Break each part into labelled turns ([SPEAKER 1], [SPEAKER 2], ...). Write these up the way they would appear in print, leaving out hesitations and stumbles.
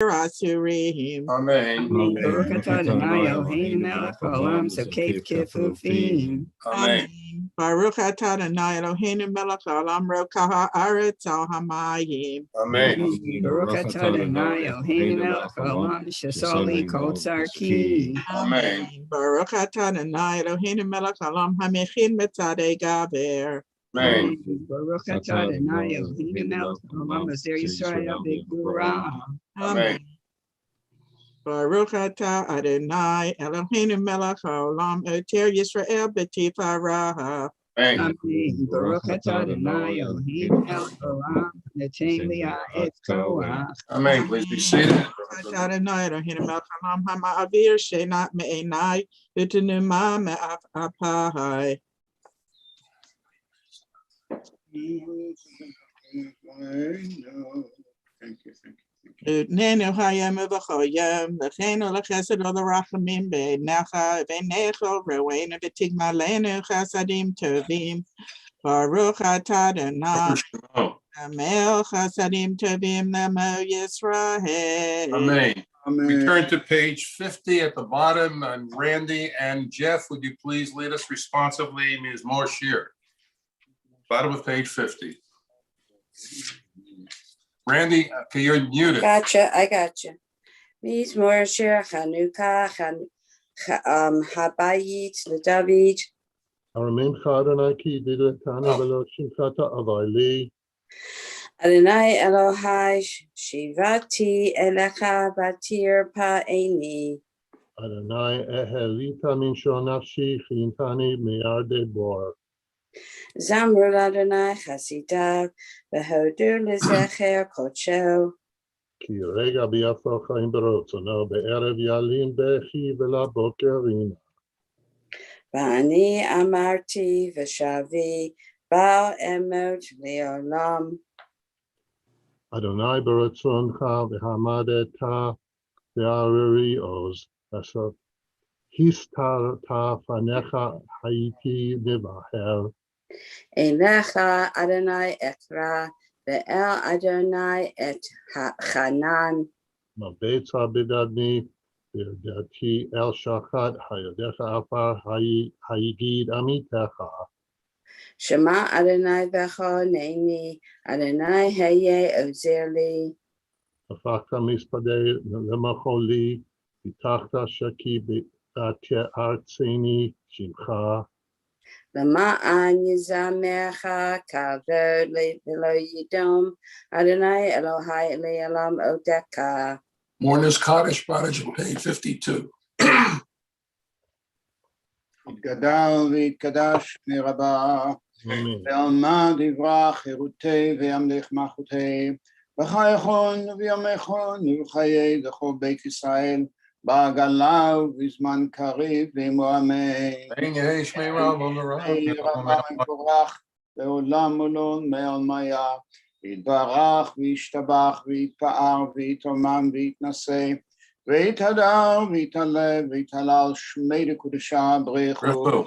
[SPEAKER 1] Asurim.
[SPEAKER 2] Amen.
[SPEAKER 3] Baruch atah Adonai Eloheinu melech haolam sokef kefufim.
[SPEAKER 2] Amen.
[SPEAKER 1] Baruch atah Adonai Eloheinu melech haolam rokah haaretz al hamayim.
[SPEAKER 2] Amen.
[SPEAKER 3] Baruch atah Adonai Eloheinu melech haolam shesali kol tzarki.
[SPEAKER 2] Amen.
[SPEAKER 1] Baruch atah Adonai Eloheinu melech haolam hamechin metzadei gaver.
[SPEAKER 2] Amen.
[SPEAKER 3] Baruch atah Adonai Eloheinu melech haolam aser Yisrael b'gvura.
[SPEAKER 2] Amen.
[SPEAKER 1] Baruch atah Adonai Eloheinu melech haolam oter Yisrael b'tifaraha.
[SPEAKER 2] Amen.
[SPEAKER 3] Baruch atah Adonai Eloheinu melech haolam netain li et koach.
[SPEAKER 2] Amen. Please be seated.
[SPEAKER 1] Baruch atah Adonai Eloheinu melech haolam hama'avir shenat me'enai u'tenuma me'af apai.
[SPEAKER 4] Thank you.
[SPEAKER 1] Nenu hayem uvachoyem, lechenu lechesed olerachamim be'necha ve'necho roenu v'tigma lenu chasadim tovim. Baruch atah Adonai, amel chasadim tovim namo Yisrael.
[SPEAKER 2] Amen. We turn to page 50 at the bottom, and Randy and Jeff, would you please lead us responsibly? Ms. Morshier. Bottom of page 50. Randy, okay, you're muted.
[SPEAKER 5] Gotcha, I gotcha. Ms. Morshier, Chanukah, Habayit, David.
[SPEAKER 4] Aramincha Adonai ki dilatani velo shimchata avali.
[SPEAKER 5] Adonai Elohai, Shivati Elecha Batir Pa'eni.
[SPEAKER 4] Adonai ehelita min shonafshi chintani miyarde bor.
[SPEAKER 5] Zamrul Adonai Chasidav, Behodur Lezecher Kocho.
[SPEAKER 4] Ki rega biafo chaim berotzono be'erev yalin bechi vela bokerina.
[SPEAKER 5] Ba'ani Amarti Veshavi, Ba'al Emot Leolam.
[SPEAKER 4] Adonai berotzoncha v'hamadeta ve'ariri oz. Asher histarta fanecha haiti nivaher.
[SPEAKER 5] Elecha Adonai Ekra, Ve'el Adonai et Hanan.
[SPEAKER 4] Mabetza bidadni v'yadati el shachat hayadecha afar hayigid amitecha.
[SPEAKER 5] Shema Adonai Becho Neini, Adonai Heye Ozirli.
[SPEAKER 4] Afakta mispadei lemacholi vitachta shaki b'atye artzeni shimcha.
[SPEAKER 5] Lama'an Yizamecha Kavod Velo Yidom, Adonai Elohai Le'elam Odeka.
[SPEAKER 2] Mourner's Cottage, Prodigy, page 52.
[SPEAKER 6] יתגדל ויתקדש מרבה,
[SPEAKER 4] Amen.
[SPEAKER 6] ועלמא דברה חירותי וימליך מלכותי, וחייכון וימיכון וחיי לכל בית ישראל, בעגלה ובזמן קריב ועמו אמן. יהי רבה מבורך, לעולם ולעולם מעלמיה, יתברך וישתבח ויתפאר ויתרומם ויתנשא, ויתהדר ויתעלה ויתהלל שמי לקודשה ברכו,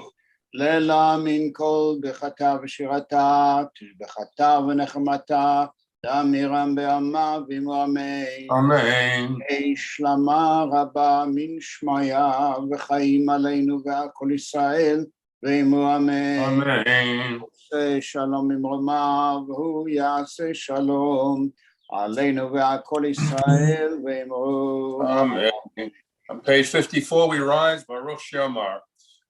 [SPEAKER 6] לילה מן כל ברכתה ושירתה, תשבחתה ונחמתה, לאמירם בעלמא ועמו אמן.
[SPEAKER 2] Amen.
[SPEAKER 6] שלמה רבה מן שמיה וחיים עלינו ועל כל ישראל ועמו אמן.
[SPEAKER 2] Amen.
[SPEAKER 6] עושה שלום ממרומיו והוא יעשה שלום עלינו ועל כל ישראל ועמו
[SPEAKER 2] Amen. On page 54, we rise, Baruch Shemar.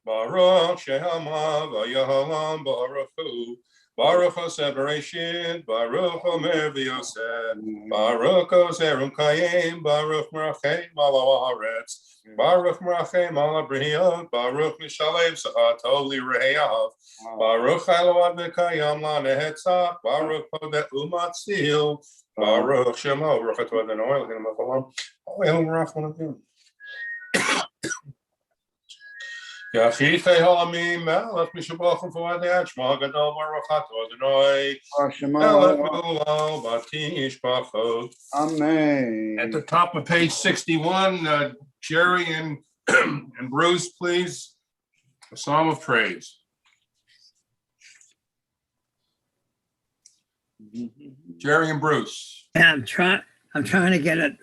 [SPEAKER 2] Baruch Shemar, Vayahalam, Baruch Hu. Baruch Hoseh Bereshit, Baruch Omer V'Yoseh, Baruch Hoseh Rumkayim, Baruch Merachem Ala Haaretz, Baruch Merachem Ala Briyot, Baruch Mishalem Sa'atov Lireyav, Baruch Eload V'Kayam La Nehetzach, Baruch Hodeh Umatzil, Baruch Shemo, Baruch Atah Adonai Eloheinu melech haolam, Elohim Rachman Avim. Yachitei ha'amim melech mishabachim f'vadei Shema Gadol Baruch Atah Adonai melech Olam Batish Bachot.
[SPEAKER 6] Amen.
[SPEAKER 2] At the top of page 61, Jerry and Bruce, please, a psalm of praise. Jerry and Bruce.
[SPEAKER 7] Yeah, I'm trying to get it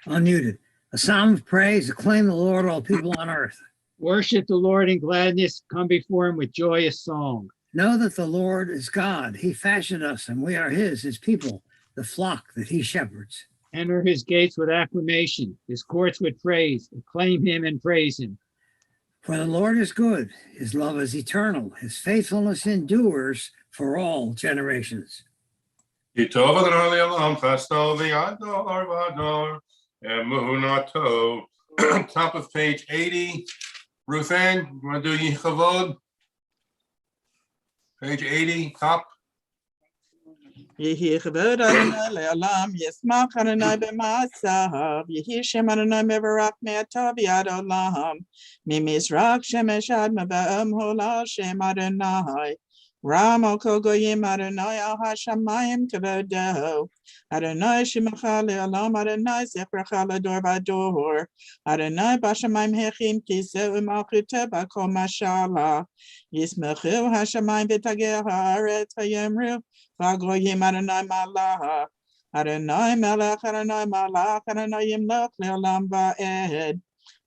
[SPEAKER 7] Unmuted. A psalm of praise, acclaim the Lord, all people on earth.
[SPEAKER 3] Worship the Lord in gladness. Come before him with joyous song.
[SPEAKER 7] Know that the Lord is God. He fashioned us, and we are his people, the flock that he shepherds.
[SPEAKER 3] Enter his gates with acclamation, his courts with praise. Acclaim him and praise him.
[SPEAKER 7] For the Lord is good. His love is eternal. His faithfulness endures for all generations.
[SPEAKER 2] Top of page 80. Ruth Ann, you want to do Yichavod? Page 80, top.
[SPEAKER 1] Yehi Chavod Adonai Le'olam, Yismach Adonai b'ma'asav, Yehi Shem Adonai mevarach me'atav yad olam, Mimizrak Shemesh ad meva'em holal Shem Adonai, Ram al kol goyim Adonai al hashamayim kavodo, Adonai Shemacha Le'olam, Adonai Zechrecha L'dor v'dor, Adonai b'shamayim hechin kiseu u'malchuteh b'kol mashallah, Yismechu hashamayim v'tageh haaretz v'yemru, Vagoyim Adonai Malach, Adonai Melech, Adonai Malach, Adonai Yimlech Le'olam Va'ed,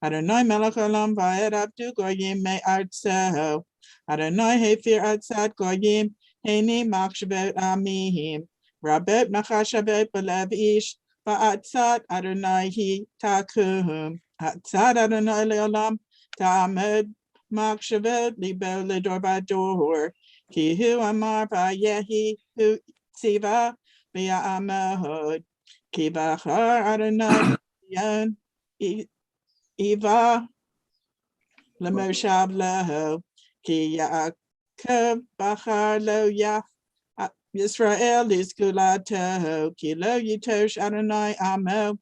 [SPEAKER 1] Adonai Melech Le'olam Va'ed, Abdu Goyim Me'artzeho, Adonai Hefir Atzad Goyim, Heini Machshavet Amihim, Rabet Machashavet Belev Ish, Va'atzad Adonai Hi Takuhum, Atzad Adonai Le'olam, Ta'amed Machshavet Libo L'dor V'dor, Ki hu amar va'yehi hu tziva v'ya'amahod. Ki bachar Adonai yon iva l'moshav leho. Ki Yaakov bachar lo Yisrael l'izgulato. Ki lo yitosh Adonai amo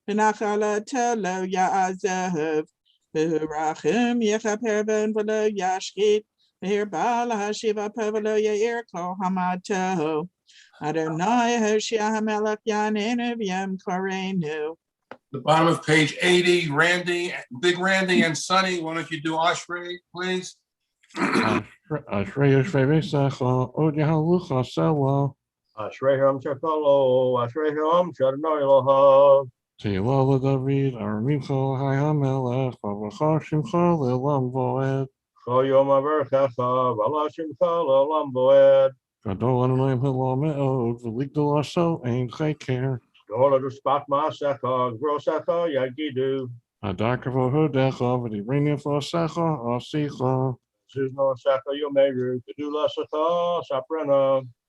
[SPEAKER 1] v'nachalato lo ya'azov. V'hurachim yechaper ben v'lo yashkit. Here Bala Hashiva Pavalo Yair Ko Hamato Adonai Hoshia Hamelach Yanin Yam Korenu.
[SPEAKER 2] The bottom of page 80, Randy, Big Randy and Sonny, why don't you do Oshrey, please?
[SPEAKER 4] Ashrei Vesecha, Od Yahalucha Selah,
[SPEAKER 8] Ashrei Shekalo, Ashrei Shadnoi Loha,
[SPEAKER 4] Tehillah David, Armicha Hayamelech, Vavacha Shimcha Le'olam Voed,
[SPEAKER 8] Choyom Averchecha, Valashim Chala Lamboed,
[SPEAKER 4] Gadol Adonai Hillel Me'od, V'ligdol Aso Ein Cheker,
[SPEAKER 8] Gola Duspat Masecha, Grosecha Yagidu,
[SPEAKER 4] Adakavo Hodecha, V'divrinu Fosecha, Asicha,
[SPEAKER 8] Suzno Secha Yomeru, Gedula Secha, Saprena,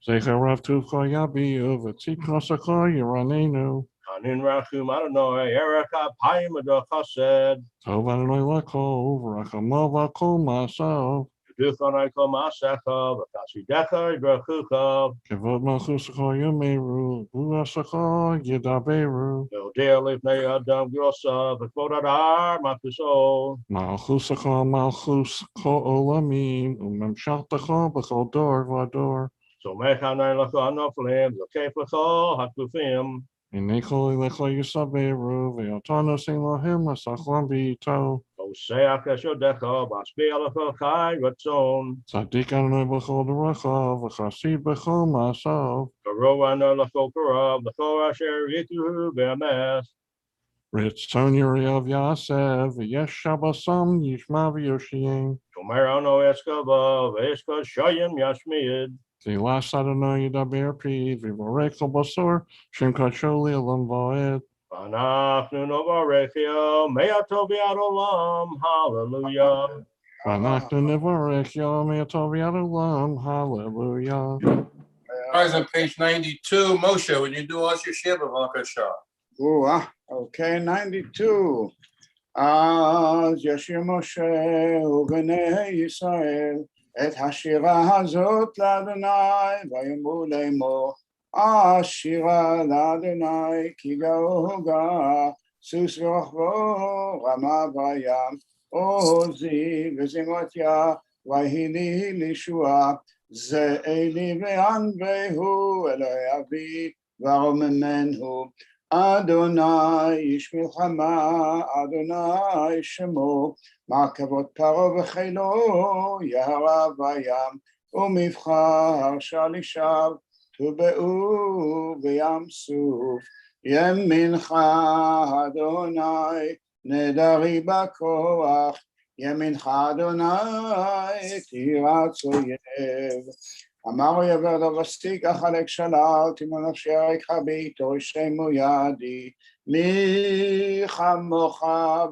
[SPEAKER 4] Zecher Rav Tuvcha Yabiyu, V'tzikha Secha Yeranenu,
[SPEAKER 8] Anin Rachum Adonai, Ereka Paimada Chased,
[SPEAKER 4] Tov Adonai Lakol, V'rachamav Lakol Masav,
[SPEAKER 8] Geduchon Aiko Masecha, V'kasidecha Ydrachucha,
[SPEAKER 4] Kevod Malchusecha Yomeru, V'asecha Yedaberu,
[SPEAKER 8] Yodea Livnei Adam Grosa, V'kvod Adar Matuso,
[SPEAKER 4] Malchusecha Malchus Ko Olamim, Umemshaltecha B'chol Dor V'ador,
[SPEAKER 8] So Mechanai Lacha Anoplim, Zakef Lacha Hakufim,
[SPEAKER 4] Inechol Lecha Yisaberu, V'yotanos Elohim Asachlam V'ito,
[SPEAKER 8] Oseach Eshodecha, Baspia Lacha Chai Ratzon,
[SPEAKER 4] Tzadik Adonai B'chol Deracha, V'chasid B'chol Masav,
[SPEAKER 8] Karoana Lacha Karav, Lacha Asher Yitu Be'ames,
[SPEAKER 4] Ritzon Yuriav Yasev, V'yesh Shabbasam Yishma V'yoshiyim,
[SPEAKER 8] Shomerano Eskava, Veska Shayim Yashmid,
[SPEAKER 4] Zilas Adonai Yidaber Pi, V'vorech Basor, Shem Kacholi Elam Va'ed,
[SPEAKER 8] Vanachnu Novarechia, Me'atov Yad Olam, Hallelujah.
[SPEAKER 4] V'anachnu Nevarech Yom Yatov Yad Olam, Hallelujah.
[SPEAKER 2] Guys, on page 92, Moshe, when you do us your Shiva, Vakasha.
[SPEAKER 6] Okay, 92. אז ישיר משה ובני ישראל את השירה הזאת לאדוני ויאמרו לאמור השירה לאדוני כי גאו גאה סוס ורוכבו רמה בים עוזי וזמותיה ויהי לי לישועה זה אלי וענווהו אלוהי אבי ורוממנו אדוני איש מלחמה, אדוני שמו, מרכבות פרעה וחילו, יהרה בים, ומבחר שלישיו, טובעו בים סוף, ימינך אדוני נדרי בכוח, ימינך אדוני תירץ אויב. אמר יבר לו וסתיק אחלק שלל, תימו נפשי אריכה בעיתו שמו ידי. מי כמוך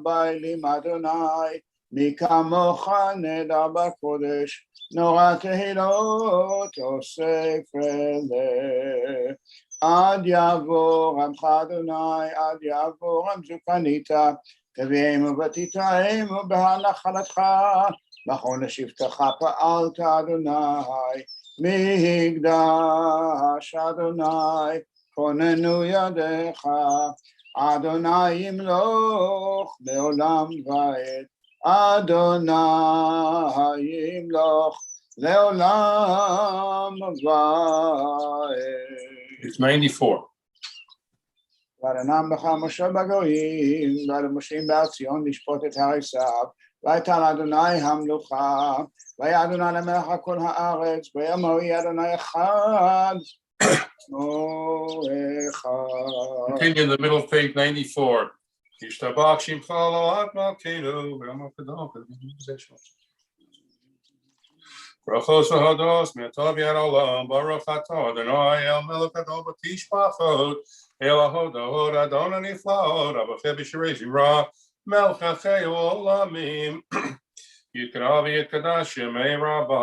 [SPEAKER 6] באלים אדוני, מי כמוך נדע בקודש, נורא תהילות אוסף אלה. עד יעבור עמך אדוני, עד יעבור עמזו קנית, תביאמו ותיטעמו בהנחלתך, בכל שבטך פעלת אדוני, מקדש אדוני, כוננו ידיך, אדוני ימלוך לעולם ועד, אדוני ימלוך לעולם ועד.
[SPEAKER 2] It's 94.
[SPEAKER 6] ונאם בך משה בגויים, ולמשים באציון לשפוט את הריסיו, ויתן אדוני המלוכה, והיה אדוני למלך על כל הארץ, ויאמר יהיה אדוני אחד,
[SPEAKER 2] Continue in the middle of page 94. Yishtabach Shimcha Lo Malkeinu, Brachos v'hodos me'tov yad olam, baruch atah Adonai el melech gadol b'tishbachot, el ahodot Adonai niflaot, avacheh b'shirei zimra, melech achei olamim. Yitkarav yitkadash yemei rabba,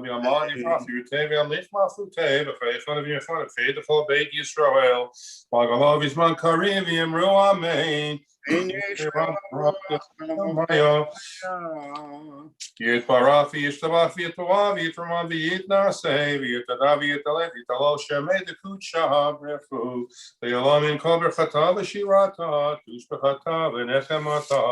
[SPEAKER 2] v'yamad yifrach yutei v'yamlich mafutei, v'cheichon v'yechon v'chei d'chol beit Yisrael, v'agalav yizman karim v'yemru amen. Yet Barafi Yishtabafi Tawavi Tramavi Yitnase, Yitadavi Yitalev Yitalol Shemay the Kutsha Brefu, the Yalamin Kober Chatav Shirata, Tushbachata, Venechemata,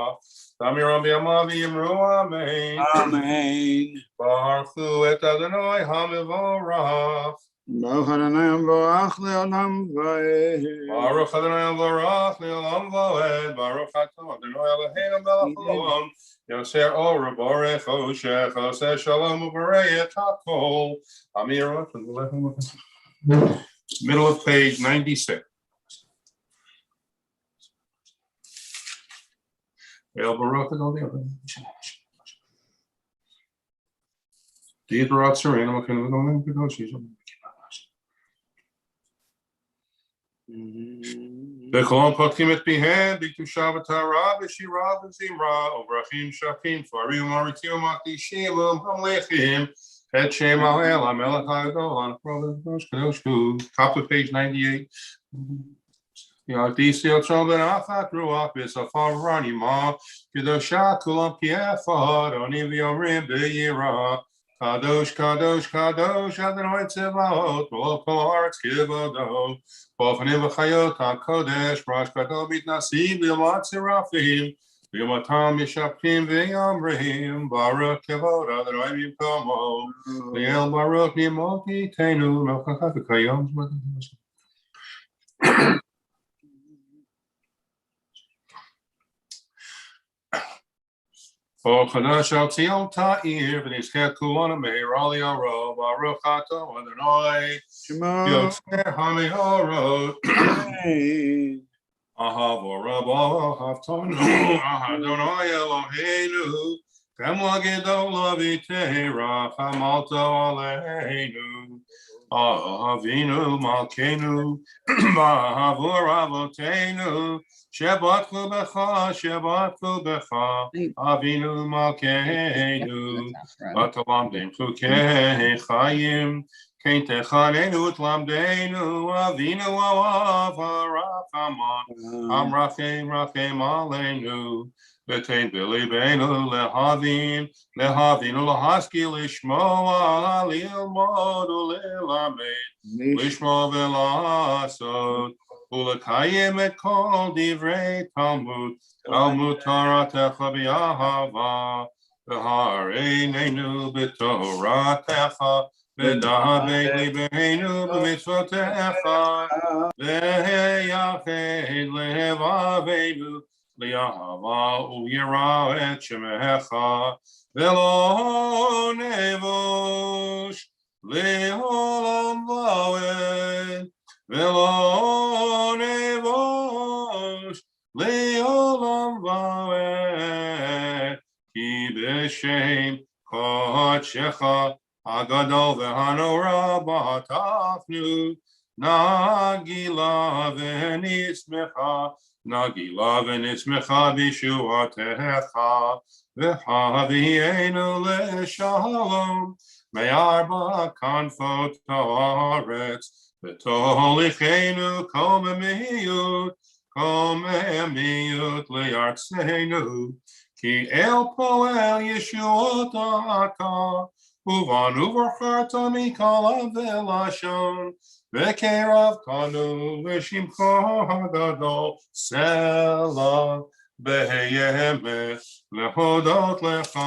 [SPEAKER 2] Tamiram Yamavi Yimru Amen.
[SPEAKER 6] Amen.
[SPEAKER 2] Baruchu et Adonai Hamivorach.
[SPEAKER 6] Baruch Adonai Amvorach le'olam va'ed.
[SPEAKER 2] Baruch Adonai Amvorach le'olam va'ed. Baruch Atah Adonai Eloheinu melech haolam. Yoser Ora Borech Oshech Oseh Shalom U'Barei et HaKol. Amirot. Middle of page 96. El Baruch and all the other. Deed Baruch Serena McKinnon Golden Negotiation. B'kolon potkim et pihen, b'ktusha v'tara, b'shira v'zimra, u'brachim shakim, farim maritim makdishim, u'mhamlechim, et shem ha'el, ha'melech ha'adol, ha'nachrov kadosh hu. Top of page 98. Yadisi otron ben achat ruach, b'safar ranima, kedosha kulam ki'efad, onim v'yomrim b'yira. Kadosh, Kadosh, Kadosh, Adonai Tzevaot, B'lo kol haaretz kivodo, B'ofanim v'chayot HaKodesh, Brash Gadol Mitnasim, B'yomat Serafim, B'yomatam Yishapim v'yomrim, Baruch Kevod Adonai Mimkomo, Liel Baruch Nimot Yitenu, Melchach v'kayom. O Chadash al Tzion Ta'ir, v'nizkeh kulona me'irali aro, Baruch Atah Adonai,
[SPEAKER 6] Shema.
[SPEAKER 2] Yoser ha'me'orot.
[SPEAKER 6] Amen.
[SPEAKER 2] Ahav Rabba Haftonu, Adonai Eloheinu, Kem Lagidol Lavitei Chamalto Aleinu, Ahavinu Malkeinu, Bahavur Avoteinu, Shebatchu Becha, Avinu Malkeinu, Batalamdim Chukei Chayim, Kein Techanenu Tlamdenu, Avinu Alav Harachaman, Amrachem Rachem Aleinu, Betein Bilibenu Lehavin, Lehaski Lishmoa, Lilmod Ulilamed, Lishmo Velasod, Ulakayim et Kol Divrei Talmud, Talmud Taratecha B'Yahava, V'Hareinenu B'Toratecha, V'Dahabei Libeinu B'Mitzvotecha, V'Yached Levaveinu, Li'ahava U'Yira et Shemecha, V'Lo Nevosh, Le'olam Va'ed, ולא נבוש לעולם ועד, כי בשם קודשך הגדול והנורא בטחנו, נגילה ונשמחה בישועתך, וחביאנו לשלום מארבע כנפות הארץ, ותוליכנו קוממיות לארצנו, כי אל פועל ישועות אתה, ובנו בחרת מכל ולשון, וקרב קנו לשמך הגדול, סלע באמת להודות לך,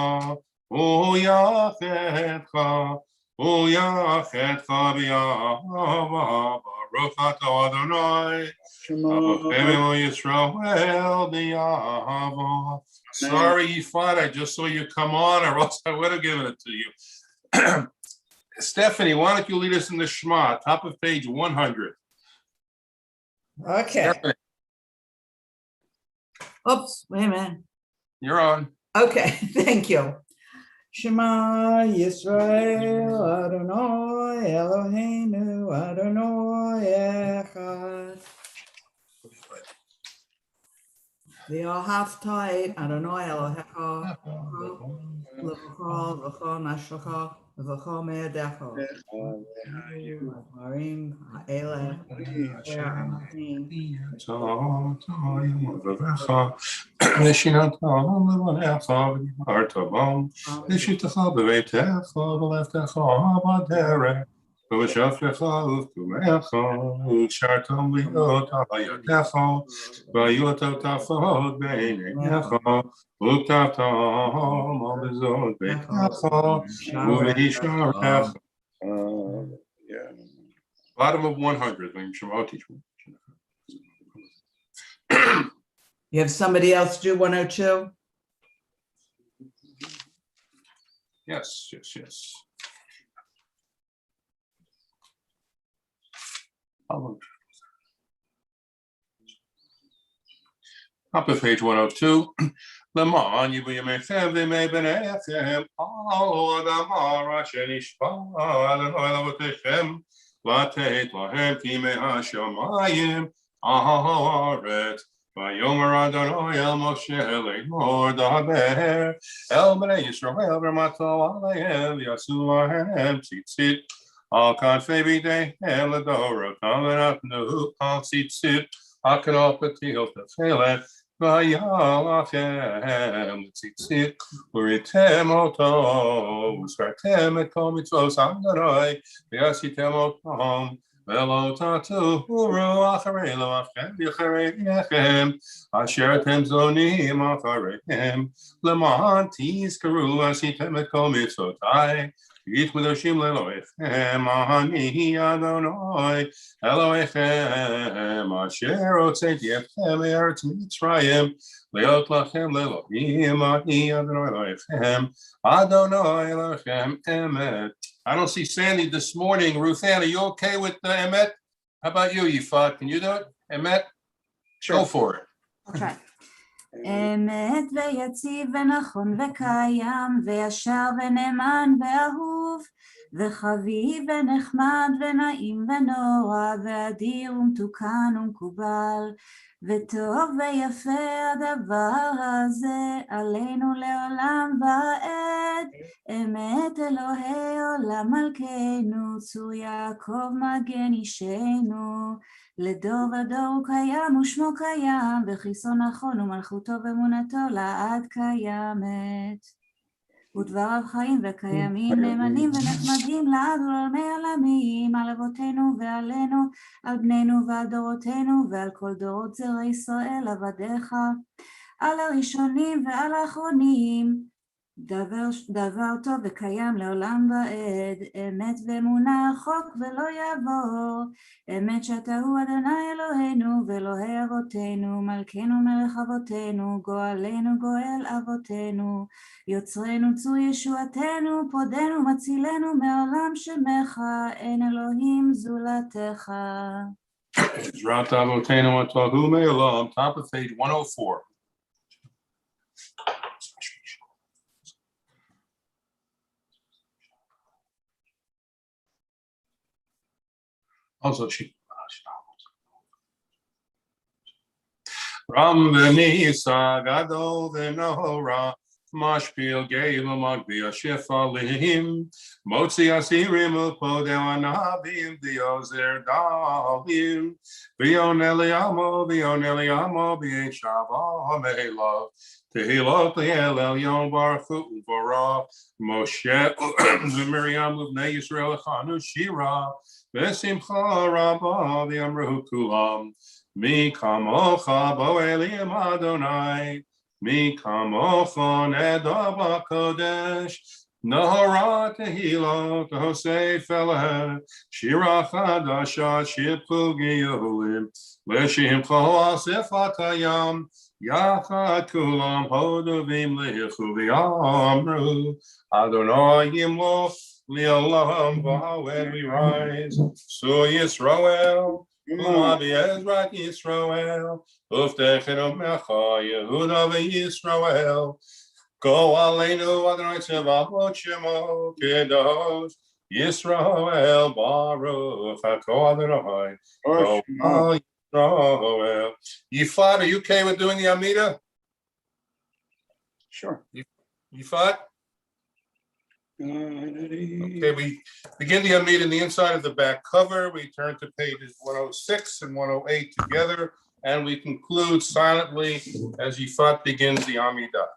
[SPEAKER 2] ויחדך באהבה, ברוך אתה אדוני, אבותינו Yisrael באהבה. Sorry, Ephod, I just saw you come on, or else I would have given it to you. Stephanie, why don't you lead us in the Shema, top of page 100.
[SPEAKER 9] Okay.
[SPEAKER 2] Stephanie,
[SPEAKER 9] Oops, wait a minute.
[SPEAKER 2] you're on.
[SPEAKER 9] Okay, thank you. Shema Yisrael Adonai Eloheinu Adonai Echad. V'ahavta et Adonai Elohecha l'v'chol v'chol nafshecha v'chol me'adecha. Dvarim ha'eleh ha'amin.
[SPEAKER 2] ושיננת לבניך ודיברת בם, ושיתך בביתך ולכתך בדרך, ובשפך ובתומך, וקשרתם להיות על ידיך, והיו הטפות בעיניך, וכתבתם על בזות ביתך, ובשעריך. Bottom of 100, Shemot teach me.
[SPEAKER 9] You have somebody else do 102?
[SPEAKER 2] Yes. Top of page 102. למען יבוא ימיכם וימי בניכם, על אדמה אשר נשבע אדוני לאבותיכם, לתת להם כימי השמיים הארץ. ויאמר אדוני אל משה לאמור דבר אל בני ישראל ברמתו עליהם ויעשו להם ציצית על כנפי בידיהם לדורותם ונתנו על ציצית הכנוף פתיל תפילת והיה לכם לציצית וראיתם אותו וזכרתם את כל מצוות אדוני ועשיתם אותם ולא תטורו אחרי לבבכם ואחריכם אשר אתם זונים אחריהם למען תזכרו עשיתם את כל מצוותיי תהיו קדושים לאלוהיכם אני אדוני אלוהיכם אשר הוצאתי אתכם מארץ מצרים להיות לכם לאלוהים אני אדוני אלוהיכם אדוני אלוהיכם אמת. I don't see Sandy this morning. Ruth Ann, are you okay with Emet? How about you, Yifat? Can you do it? Emet? Sure. Go for it.
[SPEAKER 10] Okay. אמת ויציב ונכון וקיים וישר ונאמן ואהוב וחביב ונחמד ונעים ונורא ואדיר ומתוקן ומקובל וטוב ויפה הדבר הזה עלינו לעולם ועד אמת אלוהי עולם מלכנו צור יעקב מגן אישנו לדור ודור הוא קיים ושמו קיים וחיסון נכון ומלכותו ואמונתו לעד קיימת ודבריו חיים וקיימים נאמנים ונחמדים לעד ולעולמי עולמים על אבותינו ועלינו על בנינו ועל דורותינו ועל כל דורות זרעי ישראל עבדיך על הראשונים ועל האחרונים דבר טוב וקיים לעולם ועד אמת ואמונה חוק ולא יעבור אמת שאתה הוא אדוני אלוהינו ואלוהי אבותינו מלכנו מלך אבותינו גואלנו גואל אבותינו יוצרנו צור ישועתנו פודנו מצילנו מעולם שמך אין אלוהים זולתך.
[SPEAKER 2] Top of page 104. Also, Ram v'nisa gadol v'nohora mashpil geil magbi ashefalim motzi asirim upodeu anavim v'yozer dalim v'yon eliamo v'yein shava me'elav tehilot li'el elyon baruch hu u'vara Moshe v'Miriam l'bnei Yisrael echanu shira v'simcha rabba v'yamru kulam Mi kamocha bo'elim Adonai, mi kamocha nedava kodesh, Nahara tehila tehosef eleh, shira chadasha shipku geyolim, Leshimcha asifat hayam, yachad kulam hodovim lehichu v'yamru, Adonai yimloch li'olam when we rise, so Yisrael, Umabi Ezrat Yisrael, Uftechenu Mecha Yehuda v'Yisrael, Go Aleinu Adonai Tzevachot Shemo Kedosh, Yisrael Baruch HaKol Adonai, Go Yisrael. Yifat, are you okay with doing the Amida?
[SPEAKER 6] Sure.
[SPEAKER 2] Yifat? Okay, we begin the Amida in the inside of the back cover. We turn to pages 106 and 108 together, and we conclude silently as Yifat begins the Amida.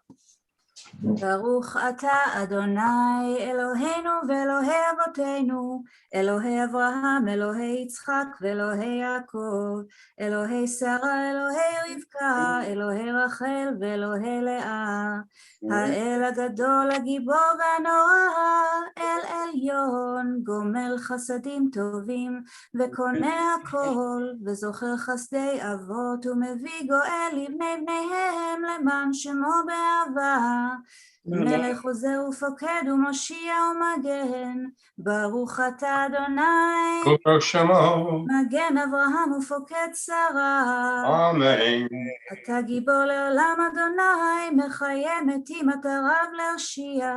[SPEAKER 10] ברוך אתה אדוני אלוהינו ואלוהי אבותינו, אלוהי אברהם, אלוהי יצחק ואלוהי יעקב, אלוהי שרה, אלוהי רבקה, אלוהי רחל ואלוהי לאה, האל הגדול, הגיבור והנורא, אל עליון, גומל חסדים טובים וקונה הכל, וזוכר חסדי אבות ומביא גואל לבני בניהם למען שמו באהבה. מלך עוזר ופוקד ומושיע ומגן, ברוך אתה אדוני, מגן אברהם ופוקד שרה.
[SPEAKER 2] אמן.
[SPEAKER 10] אתה גיבור לעולם אדוני, מחיה מתים אתה רב להושיע.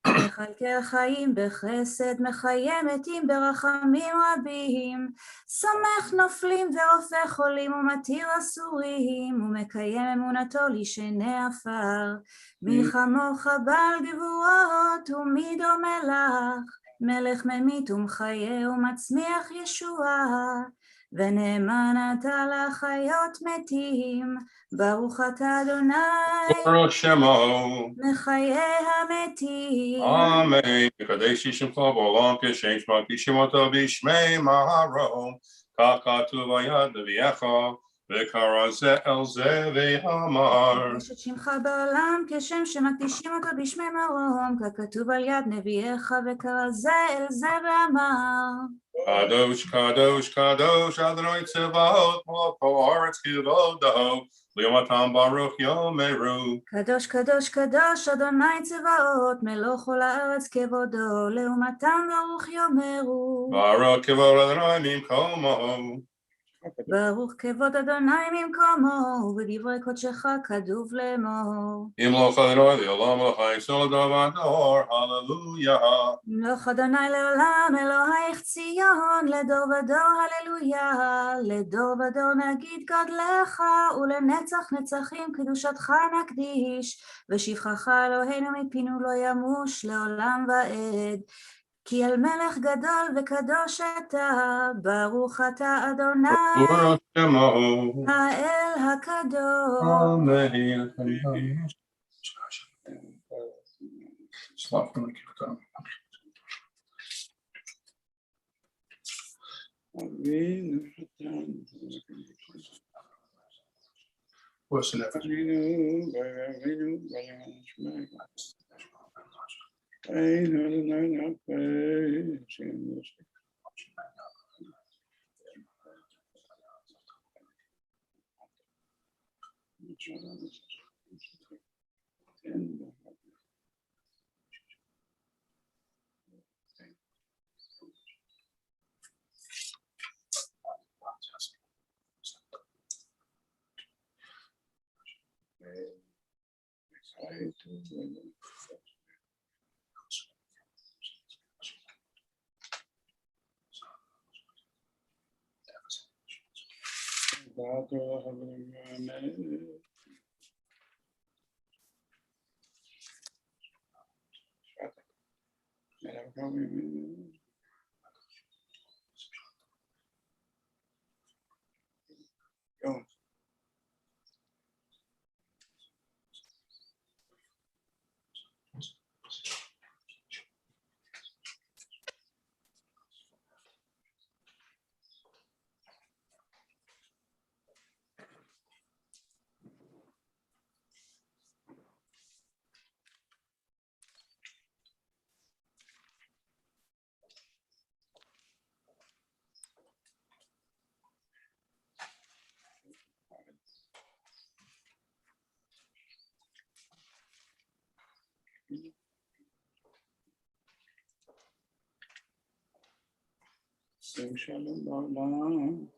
[SPEAKER 10] מחלקי החיים בחסד, מחיה מתים ברחמים רבים, סומך נופלים ורופא חולים ומתיר אסורים, ומקיים אמונתו לישני עפר. מי כמוך בעל גבורות ומי דומה לך, מלך ממית ומחיה ומצמיח ישועה, ונאמן אתה לחיות מתים, ברוך אתה אדוני,
[SPEAKER 2] ברוך שמו,
[SPEAKER 10] מחיי המתים.
[SPEAKER 2] אמן. קדש שמך בעולם כשם שמקדישים אותו בשמי מהרום, כך כתוב היד נביאך, וקרא זה אל זה ואמר.
[SPEAKER 10] קדש את שמך בעולם כשם שמקדישים אותו בשמי מרום, ככתוב על יד נביאך, וקרא זה אל זה ואמר.
[SPEAKER 2] קדוש קדוש קדוש אדוני צבאות מלכו הארץ כבודו ליומתם ברוך יאמרו.
[SPEAKER 10] קדוש קדוש קדוש אדוני צבאות מלוך כל הארץ כבודו לעומתם ברוך יאמרו.
[SPEAKER 2] ברוך כבוד אדוני ממקומו.
[SPEAKER 10] ברוך כבוד אדוני ממקומו, ובדברי קודשך כתוב לאמור.
[SPEAKER 2] ימלוך אדוני לעולם אלוהי סולדו ודור, הללויה.
[SPEAKER 10] ימלוך אדוני לעולם אלוהיך ציון, לדור ודור הללויה. לדור ודור נגיד גדלך, ולנצח נצחים קדושתך נקדיש, ושבחך אלוהינו מפינו לא ימוש לעולם ועד. כי על מלך גדול וקדוש אתה, ברוך אתה אדוני, האל הקדוש.
[SPEAKER 2] אמן. What's the next?
[SPEAKER 6] Shalom Ba'olam.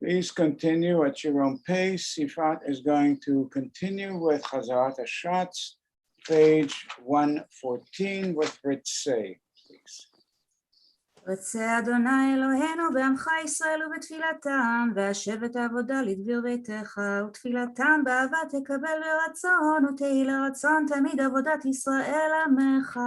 [SPEAKER 6] Please continue at your own pace. Sifat is going to continue with Chazarat HaShatz, page 114 with Ritzei, please.
[SPEAKER 10] רצה אדוני אלוהינו בעמך ישראל ובתפילתם, והשב את העבודה לדביר ביתך, ותפילתם באהבה תקבל ברצון, ותהי לרצון תמיד עבודת ישראל עמך.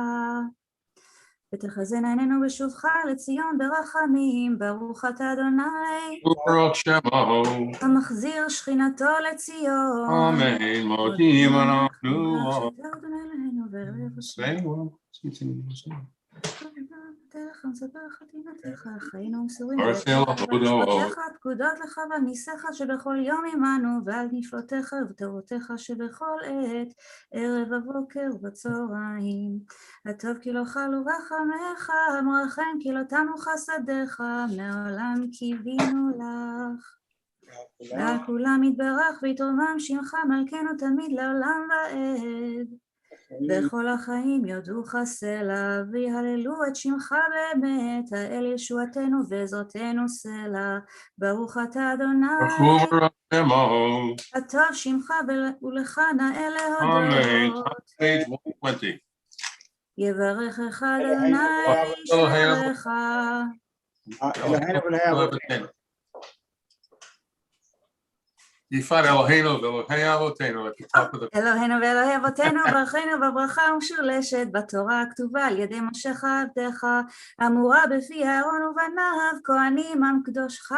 [SPEAKER 10] ותחזינה עינינו בשובך לציון ברחמים, ברוך אתה אדוני,
[SPEAKER 2] וברוך שמו.
[SPEAKER 10] המחזיר שכינתו לציון.
[SPEAKER 2] אמן. מודים אנחנו.
[SPEAKER 10] אדוני אלוהינו חיינו ומסורים פקודות לך ועל ניסיך שבכל יום עמנו ועל נפלותיך ותורותיך שבכל עת ערב הבוקר ובצהריים. הטוב כי לא חלו רחמך, המרחם כי לא תמו חסדיך, מעולם קיווינו לך. ועל כולם יתברך ויתרומם שמך מלכנו תמיד לעולם ועד. בכל החיים יודוך סלע, ויהללו את שמך באמת, האל ישועתנו ועזרתנו סלע. ברוך אתה אדוני, הטוב שמך ולך נאה להודות. יברכך אדוני וישמרך.
[SPEAKER 2] Yifat Eloheinu v'Elohei Avotenu at the top of the...
[SPEAKER 10] אלוהינו ואלוהי אבותינו, ברכנו בברכה ומשולשת בתורה הכתובה על ידי משיך עבדך, אמורה בפי אהרון ובניו, כהנים עם קדושך,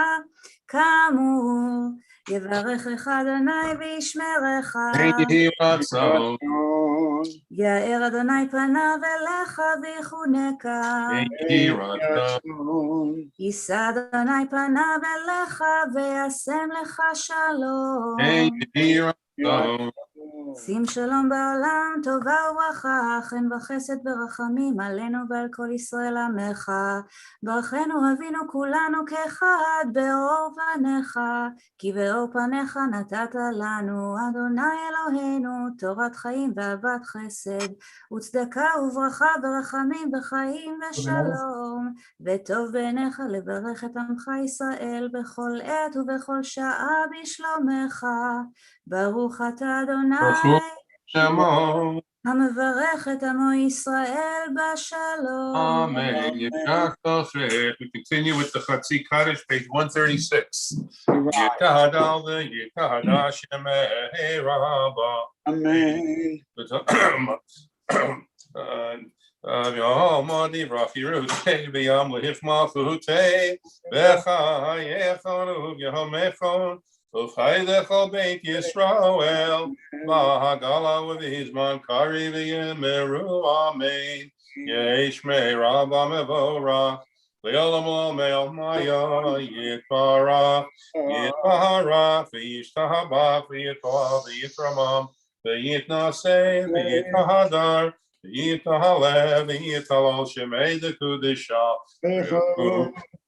[SPEAKER 10] כאמור. יברכך אדוני וישמרך. יאר אדוני פניו אליך ויחונקה. יישא אדוני פניו אליך וישם לך שלום. שים שלום בעולם, טובה וברכה, חן וחסד ורחמים עלינו ועל כל ישראל עמך. ברכנו אבינו כולנו כאחד באור פניך, כי באור פניך נתת לנו, אדוני אלוהינו, תורת חיים ואהבת חסד, וצדקה וברכה ורחמים וחיים ושלום, וטוב בעיניך לברך את עמך ישראל בכל עת ובכל שעה בשלומך. ברוך אתה אדוני, המברך את עמו ישראל בשלום.
[SPEAKER 2] Amen. We continue with the Chatzi Kaddish, page 136. Yitahadal v'yitahada shemei rabba.
[SPEAKER 6] Amen.
[SPEAKER 2] V'yom rafi rutei v'yam l'hifma f'hutei v'chayechon v'yomechon Ufhaydechol Beit Yisrael, Mahagala v'Hizman Kari v'Yemeru, Amen. Yeshmei Rabba Mevorach, Le'olam L'Omeil Maya, Yitbarach, Yitbarach, v'Yishtahabach, v'Yitwa, v'Yitramam, V'yitnaseh, v'yitahadar, v'yitahalev, v'yitalal shemei dekudisha,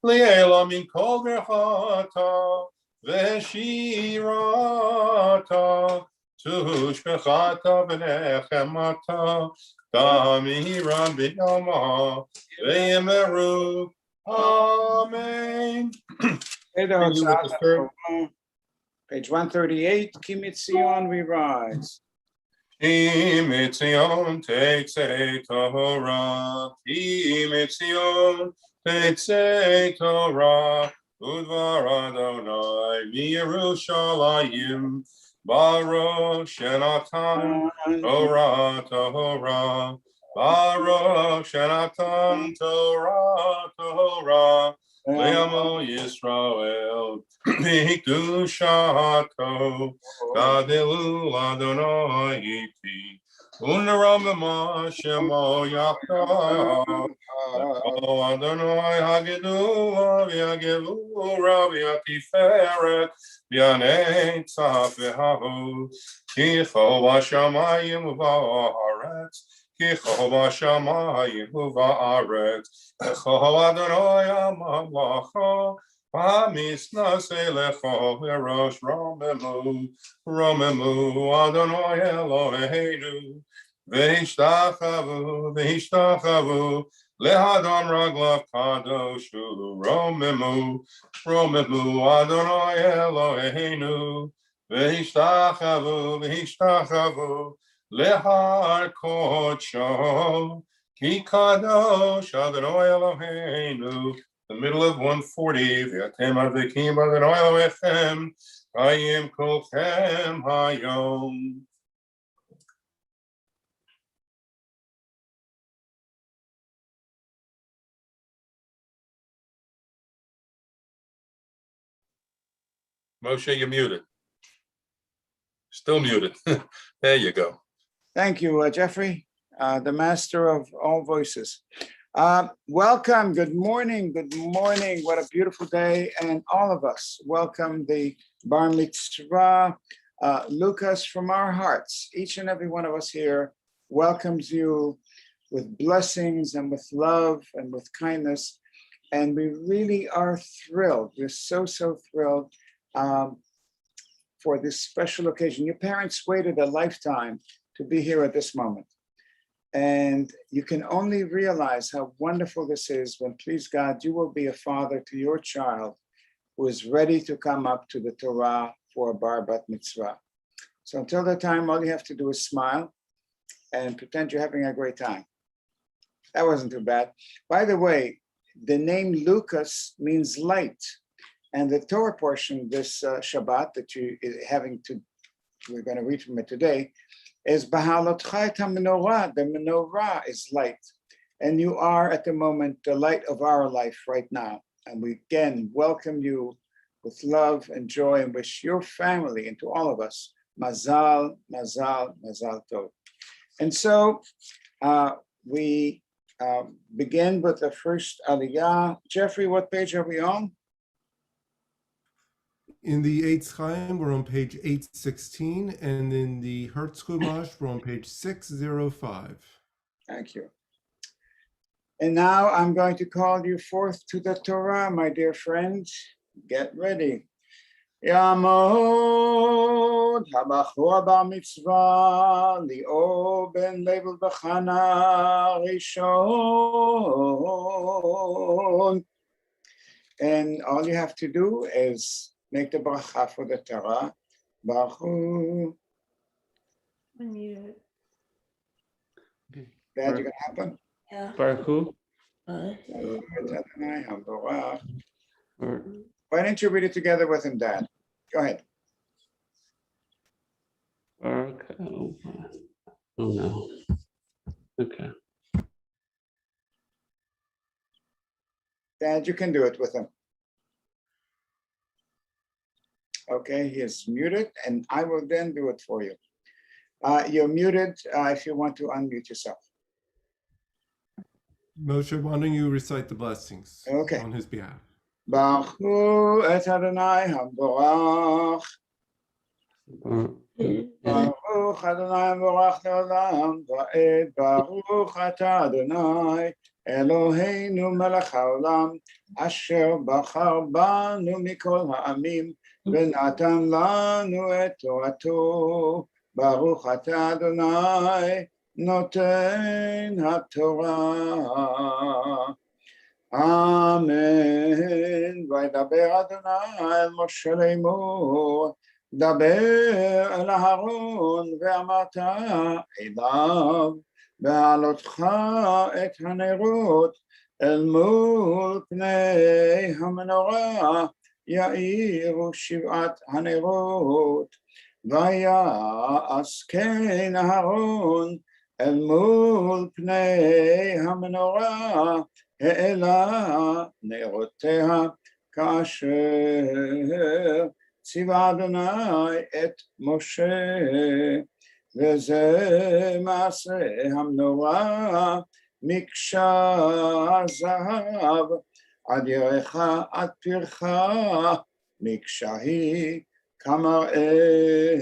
[SPEAKER 2] li'ela min kol berchata, v'shirata, tushbechata v'nechemata, Damiran b'yama, v'yemeru, Amen.
[SPEAKER 6] Page 138, Kimitzion, we rise.
[SPEAKER 2] Kimitzion tetzei Torah, Kimitzion tetzei Torah, Udvar Adonai miYerushalayim, Baruch Shenatan Torah Torah, Baruch Shenatan Torah Torah, Le'amo Yisrael, Mikdushato, Gadelu Adonai iti, Unaramama Shemo Yaakov, O Adonai Hagedula, V'Yagelu Rabbi Atiferet, V'Yanei Tzaf V'Hahu, Kicho B'Shamayim U'Ba'aretz, Kicho B'Shamayim U'Ba'aretz, Echo Adonai Amamlacha, Hamisnase Lecho V'Rosh Romemu, Romemu Adonai Eloheinu, V'Ishtachavu, V'Ishtachavu, Lehadon Raglav Kadoshu, Romemu, Romemu Adonai Eloheinu, V'Ishtachavu, V'Ishtachavu, Lehar Kodsho, Ki Kadosh Adonai Eloheinu. The middle of 140, V'yatem Advikim Adonai Elohechem, Hayim Kolchem Hayom. Moshe, you're muted. Still muted. There you go.
[SPEAKER 6] Thank you, Jeffrey, the master of all voices. Welcome, good morning, what a beautiful day, and all of us welcome the Bar Mitzvah, Lucas, from our hearts. Each and every one of us here welcomes you with blessings and with love and with kindness, and we really are thrilled. We're so thrilled for this special occasion. Your parents waited a lifetime to be here at this moment. And you can only realize how wonderful this is when, please God, you will be a father to your child who is ready to come up to the Torah for a bar bat mitzvah. So until that time, all you have to do is smile and pretend you're having a great time. That wasn't too bad. By the way, the name Lucas means light. And the Torah portion this Shabbat that we're going to read from it today, is B'halotcha et ha-menorah. The menorah is light. And you are at the moment the light of our life right now. And we again welcome you with love and joy and wish your family and to all of us, mazal, mazal, mazal tov. And so we begin with the first aliyah. Jeffrey, what page are we on?
[SPEAKER 11] In the Eitz Chaim, we're on page 816, and in the Hertz Chumash, we're on page 605.
[SPEAKER 6] Thank you. And now I'm going to call you forth to the Torah, my dear friends. Get ready. Yamod habachor bar mitzvah li'or ben level b'chana rishon. And all you have to do is make the bracha for the Torah. Baruch Hu. Dad, you gonna happen?
[SPEAKER 3] Yeah. Baruch Hu.
[SPEAKER 6] Why didn't you read it together with him, Dad? Go ahead.
[SPEAKER 3] Baruch. Oh no. Okay.
[SPEAKER 6] Dad, you can do it with him. Okay, he is muted, and I will then do it for you. You're muted if you want to unmute yourself.
[SPEAKER 11] Moshe, why don't you recite the blessings on his behalf?
[SPEAKER 6] Baruch hu et Adonai hamborach. ברוך אדוני מבורך לעולם ועד, ברוך אתה אדוני אלוהינו מלך העולם, אשר בחר בנו מכל העמים ונתן לנו את תורתו. ברוך אתה אדוני נותן התורה. אמן. וידבר אדוני אל משה לאמור, דבר אל אהרון ואמרת אליו, בהעלותך את הנרות אל מול פני המנורה יאירו 7 הנרות. ויעש כן אהרון אל מול פני המנורה, העלה נרותיה כאשר ציווה אדוני את משה. וזה מעשה המנורה, מקשה זהב עד ירך עד פרך, מקשה היא כמראה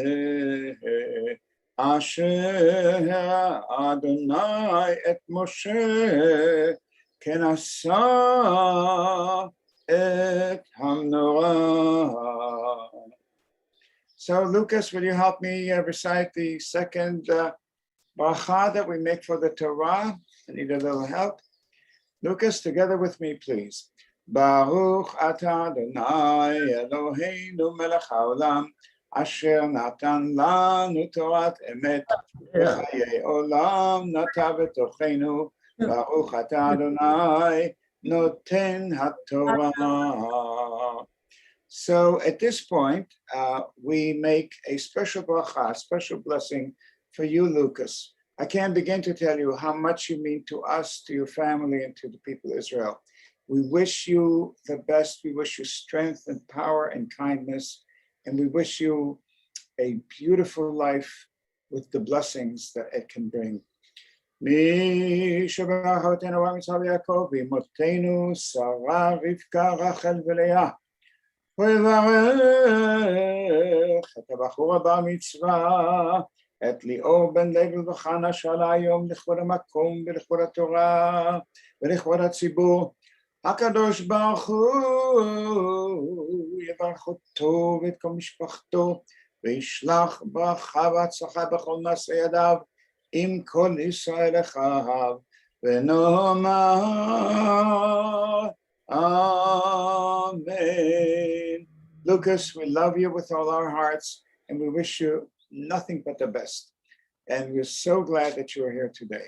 [SPEAKER 6] אשר אדוני את משה, כן עשה את המנורה. So Lucas, will you help me recite the second bracha that we make for the Torah? I need a little help. Lucas, together with me, please. Baruch atah Adonai Eloheinu melech haolam, asher natan lanu Torat emet, v'chayei olam nata b'tochenu. Baruch atah Adonai noten haTorah. So at this point, we make a special bracha, a special blessing for you, Lucas. I can't begin to tell you how much you mean to us, to your family, and to the people of Israel. We wish you the best. We wish you strength and power and kindness. And we wish you a beautiful life with the blessings that it can bring. Mi shabach otenu v'mitzvah Yaakov v'imotenu Sarah, Rivka, Rachel v'Leah. ויברך את הבחור הבא מצווה, את ליאור בן לוי וחנה שעלה היום לכבוד המקום ולכבוד התורה ולכבוד הציבור. הקדוש ברוך הוא יברך אותו ואת כל משפחתו, וישלח ברכה והצלחה בכל מעשה ידיו, עם כל ישראל אחיו, ונאמר Amen. Lucas, we love you with all our hearts, and we wish you nothing but the best. And we're so glad that you are here today.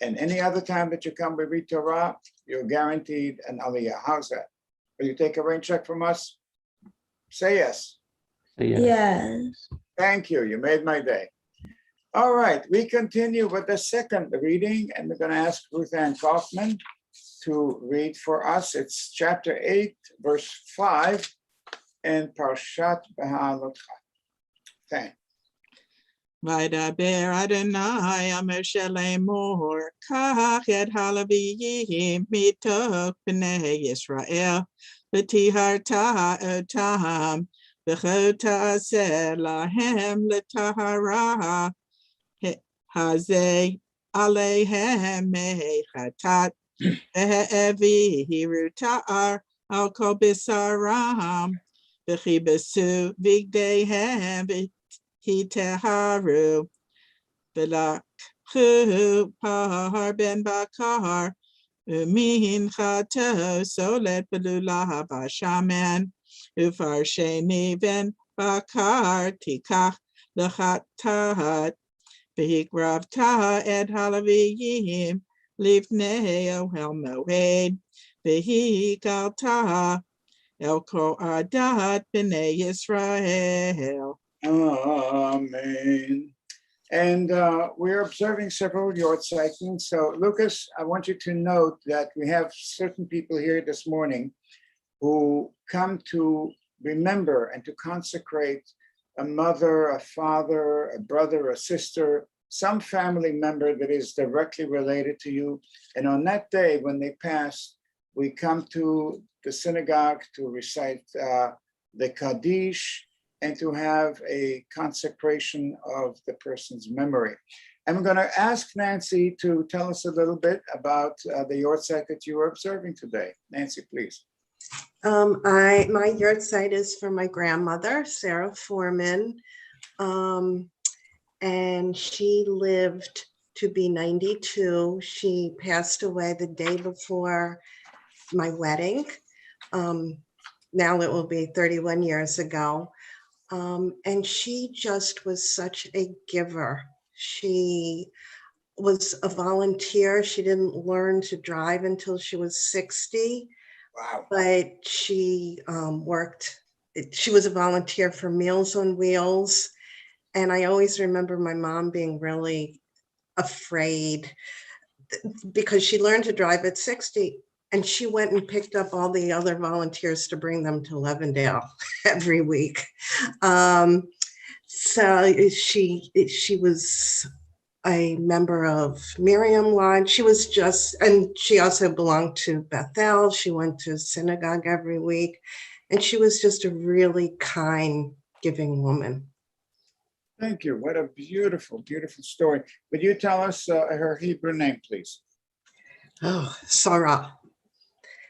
[SPEAKER 6] And any other time that you come, we read Torah, you're guaranteed an aliyah. How's that? Will you take a rain check from us? Say yes.
[SPEAKER 5] Yes.
[SPEAKER 6] Thank you. You made my day. All right, we continue with the second reading, and we're going to ask Ruth Ann Kaufman to read for us. It's chapter 8, verse 5, and Parshat Beha'alotcha. Thank you.
[SPEAKER 1] וידבר אדוני המשה לאמור, קח את הלוויים מתוך בני ישראל, וטיהרת אותם, וכה תעשה להם לטהרה, הזה עליהם מחטאת, והעבירו תער על כל בשרם, וכיבסו בגדיהם, היטהרו, ולקחו פר בן בקר, ומנחתו סולת בלולב השמן, ופר שני בן בקר תיקח לחטאת, והקרבת את הלוויים לפני אוהל מועד, והקלת אל כל עדת בני ישראל.
[SPEAKER 6] Amen. And we're observing several Yortzeichen. So, Lucas, I want you to note that we have certain people here this morning who come to remember and to consecrate a mother, a father, a brother, a sister, some family member that is directly related to you. And on that day, when they pass, we come to the synagogue to recite the Kaddish and to have a consecration of the person's memory. I'm going to ask Nancy to tell us a little bit about the yahrzeit that you are observing today. Nancy, please.
[SPEAKER 12] My yahrzeit is for my grandmother, Sarah Foreman, and she lived to be 92. She passed away the day before my wedding. Now it will be 31 years ago. And she just was such a giver. She was a volunteer. She didn't learn to drive until she was 60.
[SPEAKER 6] Wow.
[SPEAKER 12] But she worked, she was a volunteer for Meals on Wheels. And I always remember my mom being really afraid because she learned to drive at 60. And she went and picked up all the other volunteers to bring them to Levendale every week. So she was a member of Miriam Lodge. She was just, and she also belonged to Bethel. She went to synagogue every week. And she was just a really kind, giving woman.
[SPEAKER 6] Thank you. What a beautiful, beautiful story. Would you tell us her Hebrew name, please?
[SPEAKER 12] Oh, Sarah.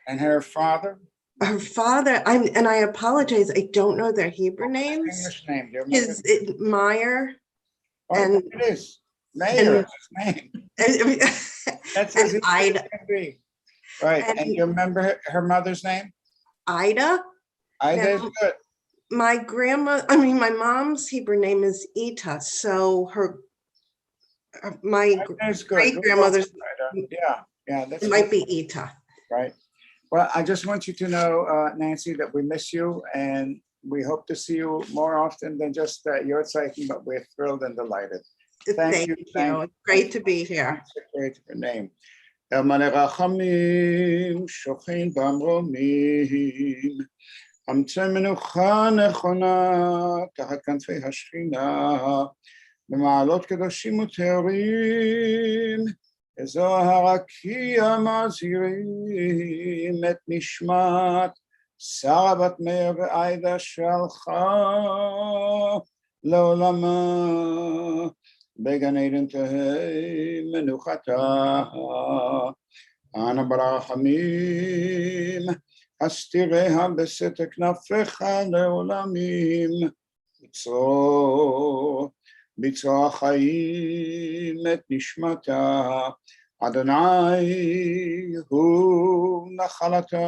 [SPEAKER 6] And her father?
[SPEAKER 12] Her father, and I apologize, I don't know their Hebrew names.
[SPEAKER 6] English name, do you remember?
[SPEAKER 12] Is Meyer.
[SPEAKER 6] Oh,
[SPEAKER 12] And
[SPEAKER 6] it is. Meyer is his name. That's as
[SPEAKER 12] Ida.
[SPEAKER 6] It can be. Right. And you remember her mother's name?
[SPEAKER 12] Ida.
[SPEAKER 6] Ida is good.
[SPEAKER 12] My mom's Hebrew name is Ita. So my great grandmother's,
[SPEAKER 6] yeah,
[SPEAKER 12] it might be Ita.
[SPEAKER 6] Right. Well, I just want you to know, Nancy, that we miss you and we hope to see you more often than just yahrzeit, but we're thrilled and delighted. Thank you.
[SPEAKER 12] It's great to be here.
[SPEAKER 6] Great your name. El Malei Rachamim, Shochin Bamromin, Amtze Menucha Nechona, Tachat Kanfei Hashchina, B'ma'alot Kedoshim U'Teorim, Ezohar Akiya Mazirim, Et Nishmat, Sarah Bat Meir Ve'Aida Shalcha, Le'olama, Began Eden Tehei Menuchata, Ana Barachamim, Astireha Besetek Nafecha Le'olamim, Bitzro HaChaim Et Nishmata, Adonai Hu Nachalata,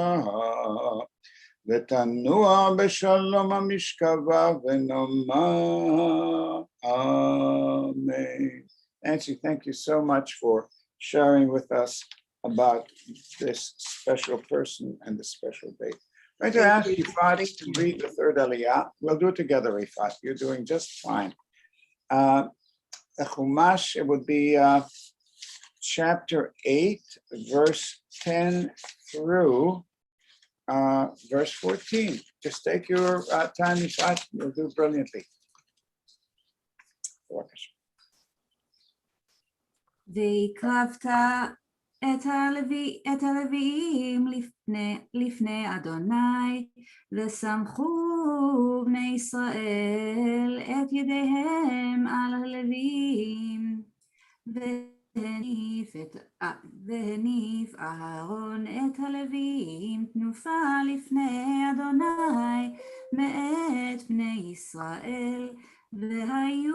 [SPEAKER 6] V'tanua B'Shalom HaMishkava V'noma. Amen. Nancy, thank you so much for sharing with us about this special person and this special date. I'm going to ask Yifat to read the third Aliyah. We'll do it together, Yifat. You're doing just fine. The Chumash, it would be chapter 8, verse 10 through verse 14. Just take your time, Yifat. You'll do brilliantly.
[SPEAKER 10] והקרבת את הלוויים לפני אדוני, ושמחו בני ישראל את ידיהם על הלוויים, והניף אהרון את הלוויים תנופה לפני אדוני מאת בני ישראל, והיו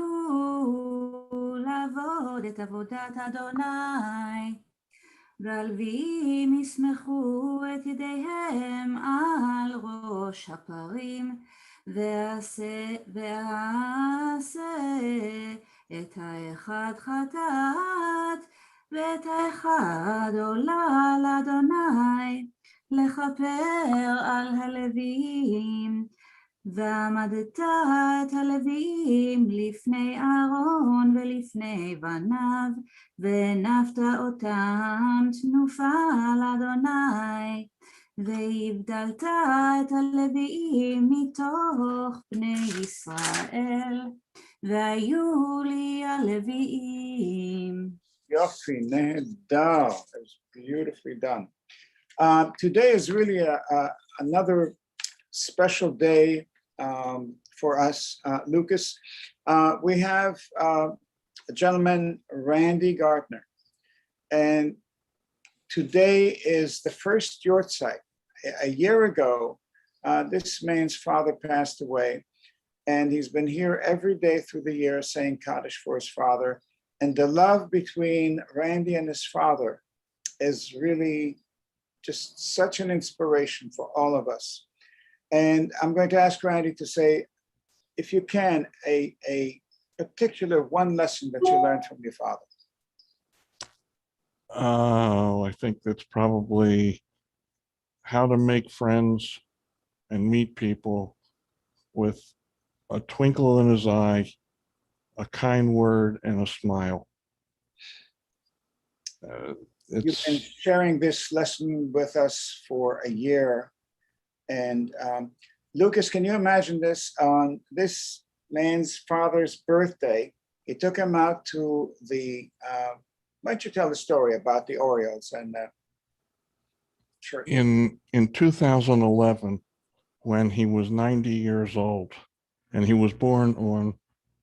[SPEAKER 10] לעבוד את עבודת אדוני. והלוויים יסמכו את ידיהם על ראש הפרים, ועשה את האחד חטאת ואת האחד עולה לאדוני לכפר על הלוויים. ועמדת את הלוויים לפני אהרון ולפני בניו, והנפת אותם תנופה לאדוני, והבדלת את הלוויים מתוך בני ישראל, והיו לי הלוויים.
[SPEAKER 6] יופי, נהדר. It's beautifully done. Today is really another special day for us, Lucas. We have a gentleman, Randy Gardner, and today is the first yortzeit. A year ago, this man's father passed away, and he's been here every day through the year saying Kaddish for his father. And the love between Randy and his father is really just such an inspiration for all of us. And I'm going to ask Randy to say, if you can, a particular one lesson that you learned from your father.
[SPEAKER 13] I think that's probably how to make friends and meet people with a twinkle in his eye, a kind word, and a smile.
[SPEAKER 6] You've been sharing this lesson with us for a year. And Lucas, can you imagine this? On this man's father's birthday, he took him out to the, why don't you tell the story about the Orioles and church?
[SPEAKER 13] In 2011, when he was 90 years old, and he was born on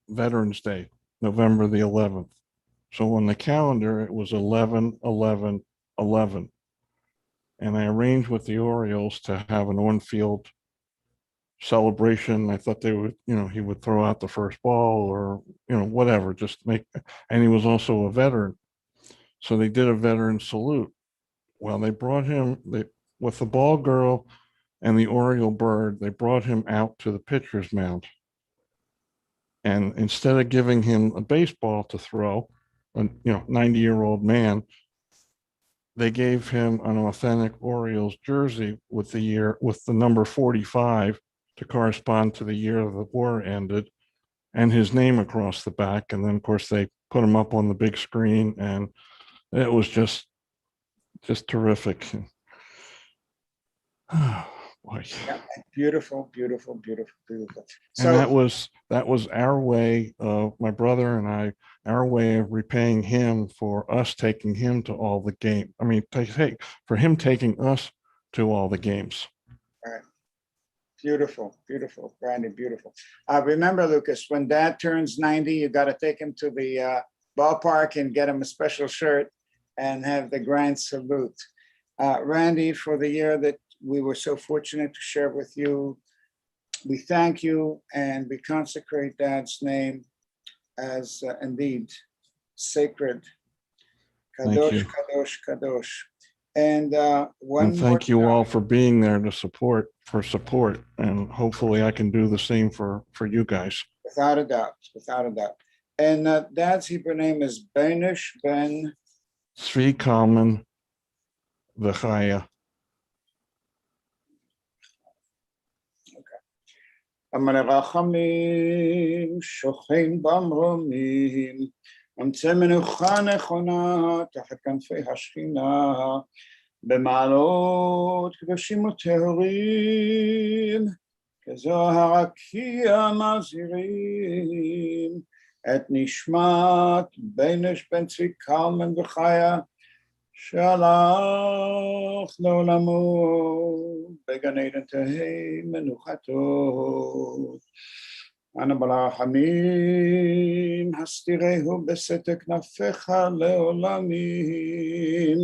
[SPEAKER 13] Veterans Day, November the 11th. So on the calendar, it was 11-11-11. And I arranged with the Orioles to have an on-field celebration. I thought they would, he would throw out the first ball or, whatever, just make, and he was also a veteran. So they did a veteran salute. Well, they brought him, with the ball girl and the Oriole bird, they brought him out to the pitcher's mound. And instead of giving him a baseball to throw, a 90-year-old man, they gave him an authentic Orioles jersey with the number 45 to correspond to the year the war ended, and his name across the back. And then, of course, they put him up on the big screen, and it was just terrific. Oh, boy.
[SPEAKER 6] Yeah, beautiful, beautiful, beautiful, beautiful.
[SPEAKER 13] So, and that was our way of, my brother and I, our way of repaying him for us taking him to all the games. I mean, for him taking us to all the games.
[SPEAKER 6] All right. Beautiful, beautiful, Randy, beautiful. Remember, Lucas, when Dad turns 90, you got to take him to the ballpark and get him a special shirt and have the grand salute. Randy, for the year that we were so fortunate to share with you, we thank you and we consecrate Dad's name as indeed sacred. Kadosh, Kadosh, Kadosh. And
[SPEAKER 13] thank you all for being there to support, and hopefully I can do the same for you guys.
[SPEAKER 6] Without a doubt, without a doubt. And Dad's Hebrew name is Benish Ben
[SPEAKER 13] Tzvi Kalman V'chaya.
[SPEAKER 6] המרחמים שוכן במרומים, אמצא מנוחה נכונה תחת כנפי השכינה, במעלות קדושים וטהורים, כזו הרקיע מזהירים, את נשמת בנש בן צבי קלמן וחיה, שהלך לעולמו, בגן עדן תהי מנוחתו. אנא ברחמים, הסתירהו בסתר כנפיך לעולמים,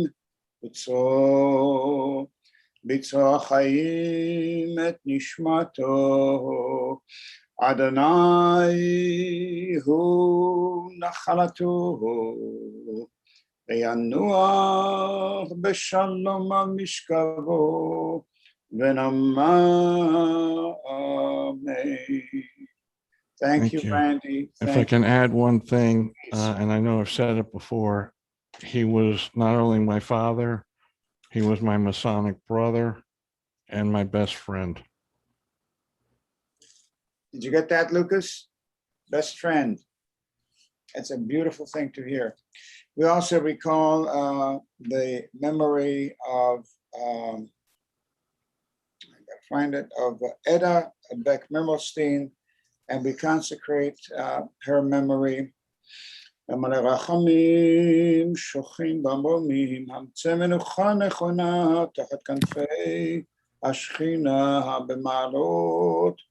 [SPEAKER 6] ביצוע החיים את נשמתו, אדוני הוא נחלתו, וינוח בשלום על משכבו, ונאמר אמן. Thank you, Randy.
[SPEAKER 13] If I can add one thing, and I know I've said it before, he was not only my father, he was my Masonic brother and my best friend.
[SPEAKER 6] Did you get that, Lucas? Best friend. It's a beautiful thing to hear. We also recall the memory of, I gotta find it, of Eda Beck Mermelstein, and we consecrate her memory. המלאכים שוכין במרומים, המצא מנוחה נכונה תחת כנפי השכינה במעלות,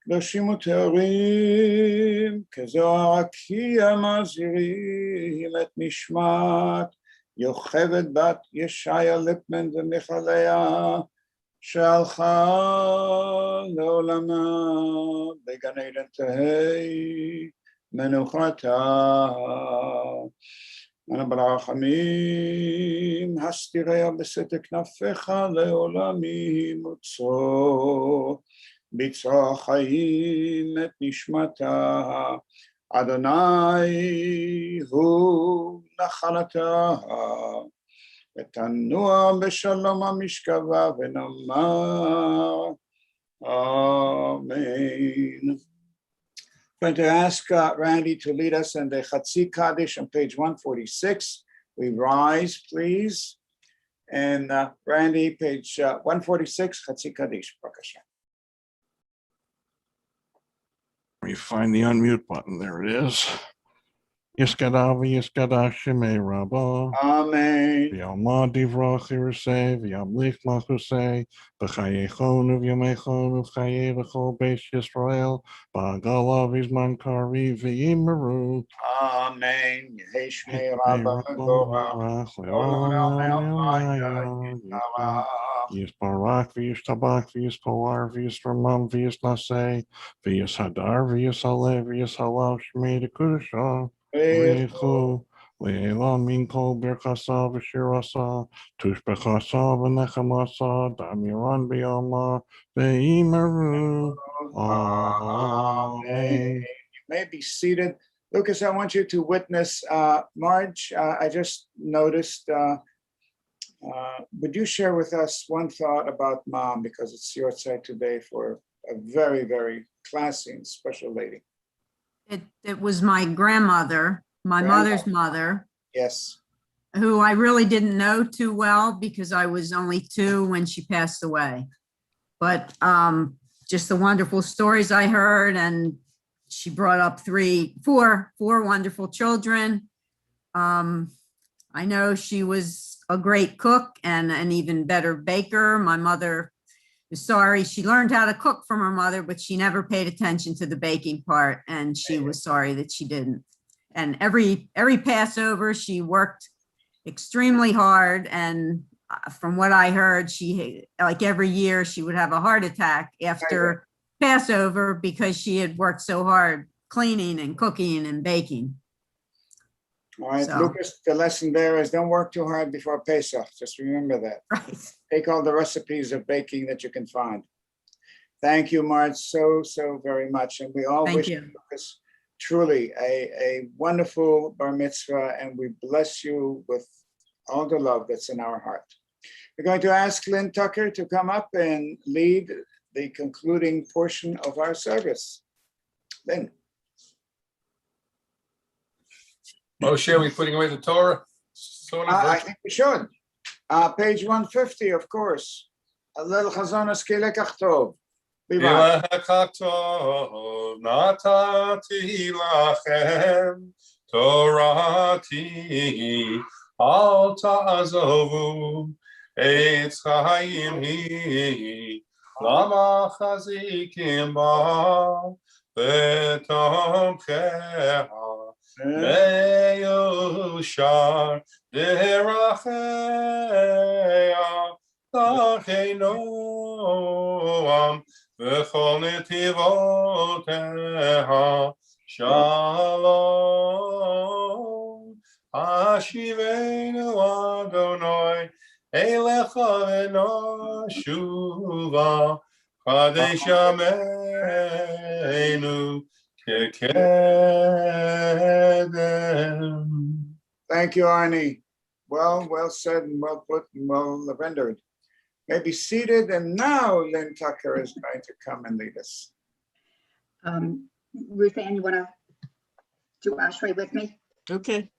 [SPEAKER 6] קדושים וטהורים, כזוהר הרקיע מזהירים את נשמת יוכבד בת ישעיה ליפמן ומיכליה, שהלכה לעולמה בגן עדן תהי מנוחתה. אנא ברחמים, הסתיריה בסתר כנפיך לעולמי מוצאו, בצרור החיים את נשמתה, אדוני הוא נחלתה, ותנוע בשלום המשכבה ונאמר Amen. I'm going to ask Randy to lead us in the Chatzi Kaddish on page 146. We rise, please. And Randy, page 146, Chatzi Kaddish.
[SPEAKER 13] You find the unmute button. There it is. Yiskadav Yiskadav Shemei Rabba.
[SPEAKER 6] Amen.
[SPEAKER 13] V'yalma divrach yirsei, v'yamlich machusei, v'chayechon v'yamechon v'chaye v'chol beis Yisrael, v'agala v'zman kari v'yimeru.
[SPEAKER 6] Amen. Yeheshmei Rabba Megorach.
[SPEAKER 13] Yisbarak v'yishtabak v'yispolar v'yisramam v'yisnasei, v'yishadar v'yisale v'yisalav shmei dekudusha. Rechu le'elam min kol birchasa v'shirasa tushbechasa v'nechamasa damiran b'yalma v'yimeru. Amen.
[SPEAKER 6] You may be seated. Lucas, I want you to witness Marge. I just noticed, would you share with us one thought about Mom, because it's your side today for a very, very classy and special lady.
[SPEAKER 14] It was my grandmother, my mother's mother.
[SPEAKER 6] Yes.
[SPEAKER 14] Who I really didn't know too well because I was only 2 when she passed away. But just the wonderful stories I heard, and she brought up 4 wonderful children. I know she was a great cook and an even better baker. My mother was sorry. She learned how to cook from her mother, but she never paid attention to the baking part, and she was sorry that she didn't. And every Passover, she worked extremely hard. And from what I heard, she, like every year, she would have a heart attack after Passover because she had worked so hard cleaning and cooking and baking.
[SPEAKER 6] All right,
[SPEAKER 14] So.
[SPEAKER 6] Lucas, the lesson there is don't work too hard before Pesach. Just remember that.
[SPEAKER 14] Right.
[SPEAKER 6] Take all the recipes of baking that you can find. Thank you, Marge, so very much. And we all wish Lucas truly a wonderful bar mitzvah, and we bless you with all the love that's in our heart. We're going to ask Lynn Tucker to come up and lead the concluding portion of our service. Lynn.
[SPEAKER 2] Moshe, are we putting away the Torah?
[SPEAKER 6] I think we should. Page 150, of course. A little chazonos kelekach tov.
[SPEAKER 2] Natati lachem Torati al ta'azovu eitz chaim hi lama chazikim ba v'tomcheha me'yoshar derachea tachenoam v'chol netivoteha shalom hashivenu Adonai elecha v'noshuva kadesh yameinu kekedem.
[SPEAKER 6] Thank you, Arnie. Well said and well put and well rendered. May be seated, and now Lynn Tucker is going to come and lead us.
[SPEAKER 15] Ruth Ann, you want to do Ashrei with me?
[SPEAKER 1] Okay.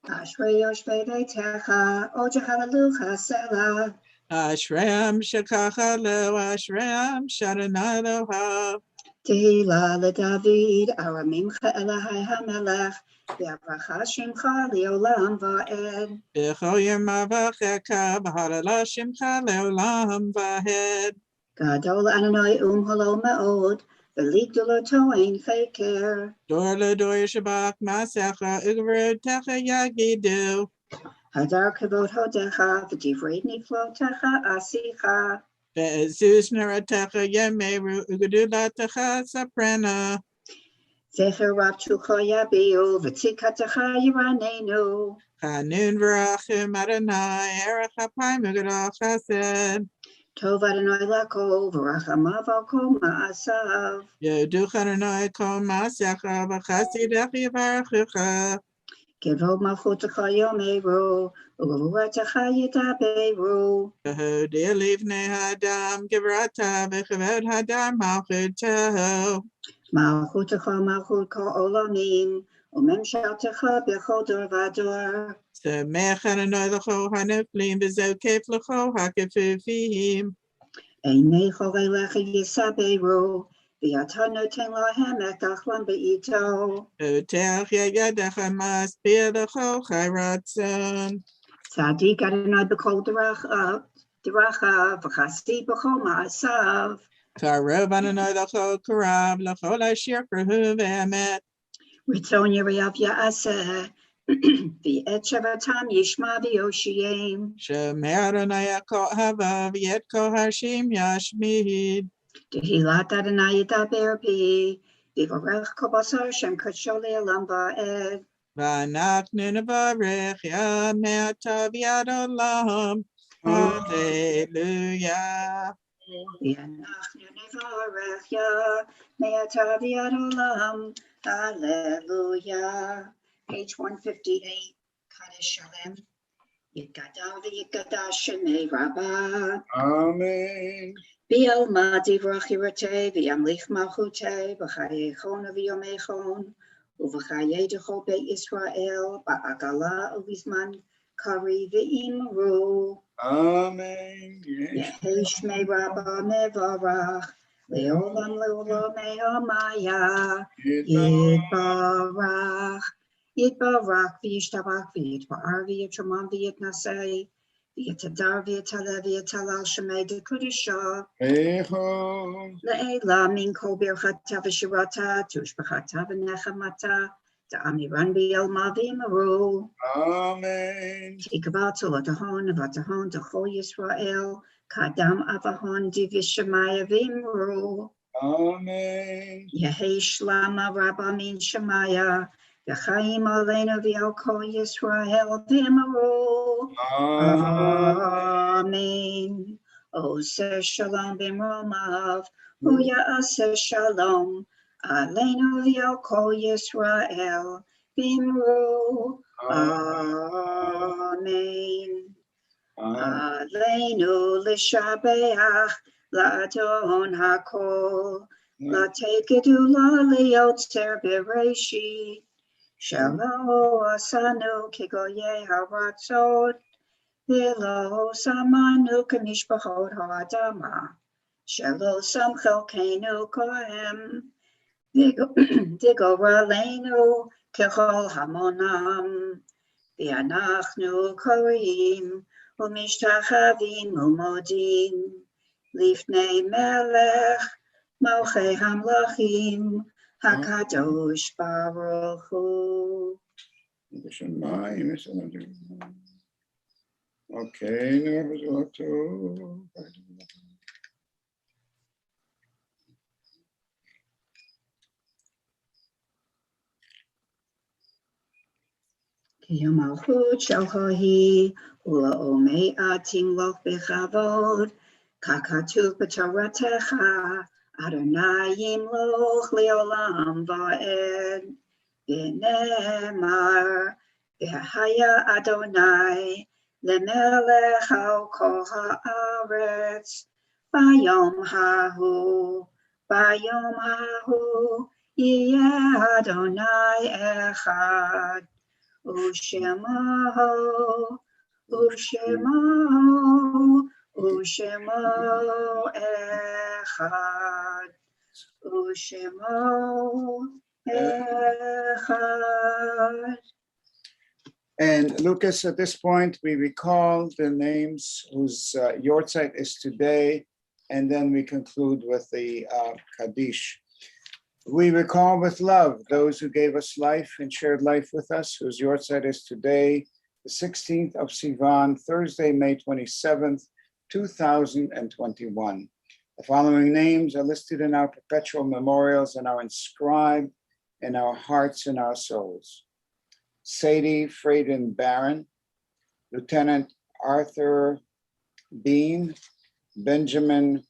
[SPEAKER 15] Ashrei Yoshvei Beitecha, Oja Hallelujah Selah.
[SPEAKER 1] Ashrei Shekacha Lo, Ashrei Shaddai Eloha.
[SPEAKER 15] Tehillah LeDavid, Aramimcha Elahai HaMelech, Be'avracha Shimcha Le'olam Va'ed.
[SPEAKER 1] B'chol Yemavachecha, B'halala Shimcha Le'olam Va'ed.
[SPEAKER 15] Gadol Adonai Holo Me'od, ולגדולתו אין חקר.
[SPEAKER 1] דור לדור ישבח מעשיך וגבורתך יגידו.
[SPEAKER 15] הדר כבוד הודיך ודברי נפלאותיך עשיך.
[SPEAKER 1] ועזוז נרתך יאמרו וגדולתך ספרנה.
[SPEAKER 15] זכר רבצוך יביאו וצדקתך ירננו.
[SPEAKER 1] חנון ורחם אדוני ערך אפיים וגדול חסד.
[SPEAKER 15] טוב אדוני לכל ורחמיו על כל מעשיו.
[SPEAKER 1] יודוך אדוני כל מעשיך וחסידך יברכך.
[SPEAKER 15] כבוד מלכותך יאמרו וגבורתך ידברו.
[SPEAKER 1] והודיע לבני האדם גבורתה וכבוד הדר מלכותו.
[SPEAKER 15] מלכותך מלכות כל עולמים וממשלתך בכל דור ודור.
[SPEAKER 1] שמח אדוני לכל הנופלים וזוקף לכל הכפופים.
[SPEAKER 15] עיני כל אליך יסברו ואתה נותן להם את אכלם בעיתו.
[SPEAKER 1] פותח ידך משפיע לכל חי רצון.
[SPEAKER 15] צדיק אדוני בכל דרכיו וחסיד בכל מעשיו.
[SPEAKER 1] קרוב אדוני לכל קרב לכל אשר קרוב באמת.
[SPEAKER 15] רצון יראיו יעשה ואת שבתם ישמע ויושיעם.
[SPEAKER 1] שומר אדוני כל אהבה ואת כל הרשים ישמיד.
[SPEAKER 15] תהילת אדוני ידבר בי ויברך כל בשר שם קדשו לעולם ועד.
[SPEAKER 1] ואנחנו נברך יה מעתה ועד עולם. הללויה.
[SPEAKER 15] ואנחנו נברך יה מעתה ועד עולם. Hallelujah. Page 158, Kaddish Shalem. Yitgadal v'yitgadash shemei Rabbah.
[SPEAKER 6] Amen.
[SPEAKER 15] B'yalma divrach yirate v'yamlich malchute v'chayechon v'yomechon uv'chayei dechol beit Yisrael ba'agala uvizman kari v'imru.
[SPEAKER 6] Amen.
[SPEAKER 15] Yehi shmei Rabbah mevarach leolam leolam me'amaya yitbarach. Yitbarach v'yishtabach v'yitbar v'yitramam v'yitnasei v'yitadar v'yitaleh v'yitalal shemei dekudisha le'ela min kol birchata v'shirata tushbachata v'nechamata da'amiran b'yalma v'yimaru.
[SPEAKER 6] Amen.
[SPEAKER 15] Tikva tzolotahon v'atahon d'chol Yisrael kadam avahon divishamaya v'yimaru.
[SPEAKER 6] Amen.
[SPEAKER 15] Yehi shlama rabba min shemaya v'chaim aleinu v'al kol Yisrael v'yimaru. Amen. Oseh shalom b'mromav hu ya'aseh shalom aleinu v'al kol Yisrael v'yimaru. Amen. Aleinu l'shabeach l'adon hakol l'tekedu la'liotzer b'reishit shelo asanu kigoye haratzot v'lo samanu k'mishpachot ha'adama shelo samchelkeinu kohem v'gora leinu kechol hamonam v'anachnu korim u'mishtachavim u'modim lifnei melech malchei hamlachim hakadosh baruch hu.
[SPEAKER 6] Okay,
[SPEAKER 15] Yom malchut shalchohi ula'omei atim loch bechavod kakatuv b'toratecha Adonai yimloch leolam va'ed v'nemar v'haya Adonai lemelech al kol haaretz bayom hahu yiyeh Adonai echad Ushemo echad Ushemo echad.
[SPEAKER 6] And Lucas, at this point, we recall the names whose yortzeit is today, and then we conclude with the Kaddish. We recall with love those who gave us life and shared life with us, whose yortzeit is today, the 16th of Sivan, Thursday, May 27th, 2021. The following names are listed in our perpetual memorials and are inscribed in our hearts and our souls. Sadie Frayden Barron, Lieutenant Arthur Bean, Benjamin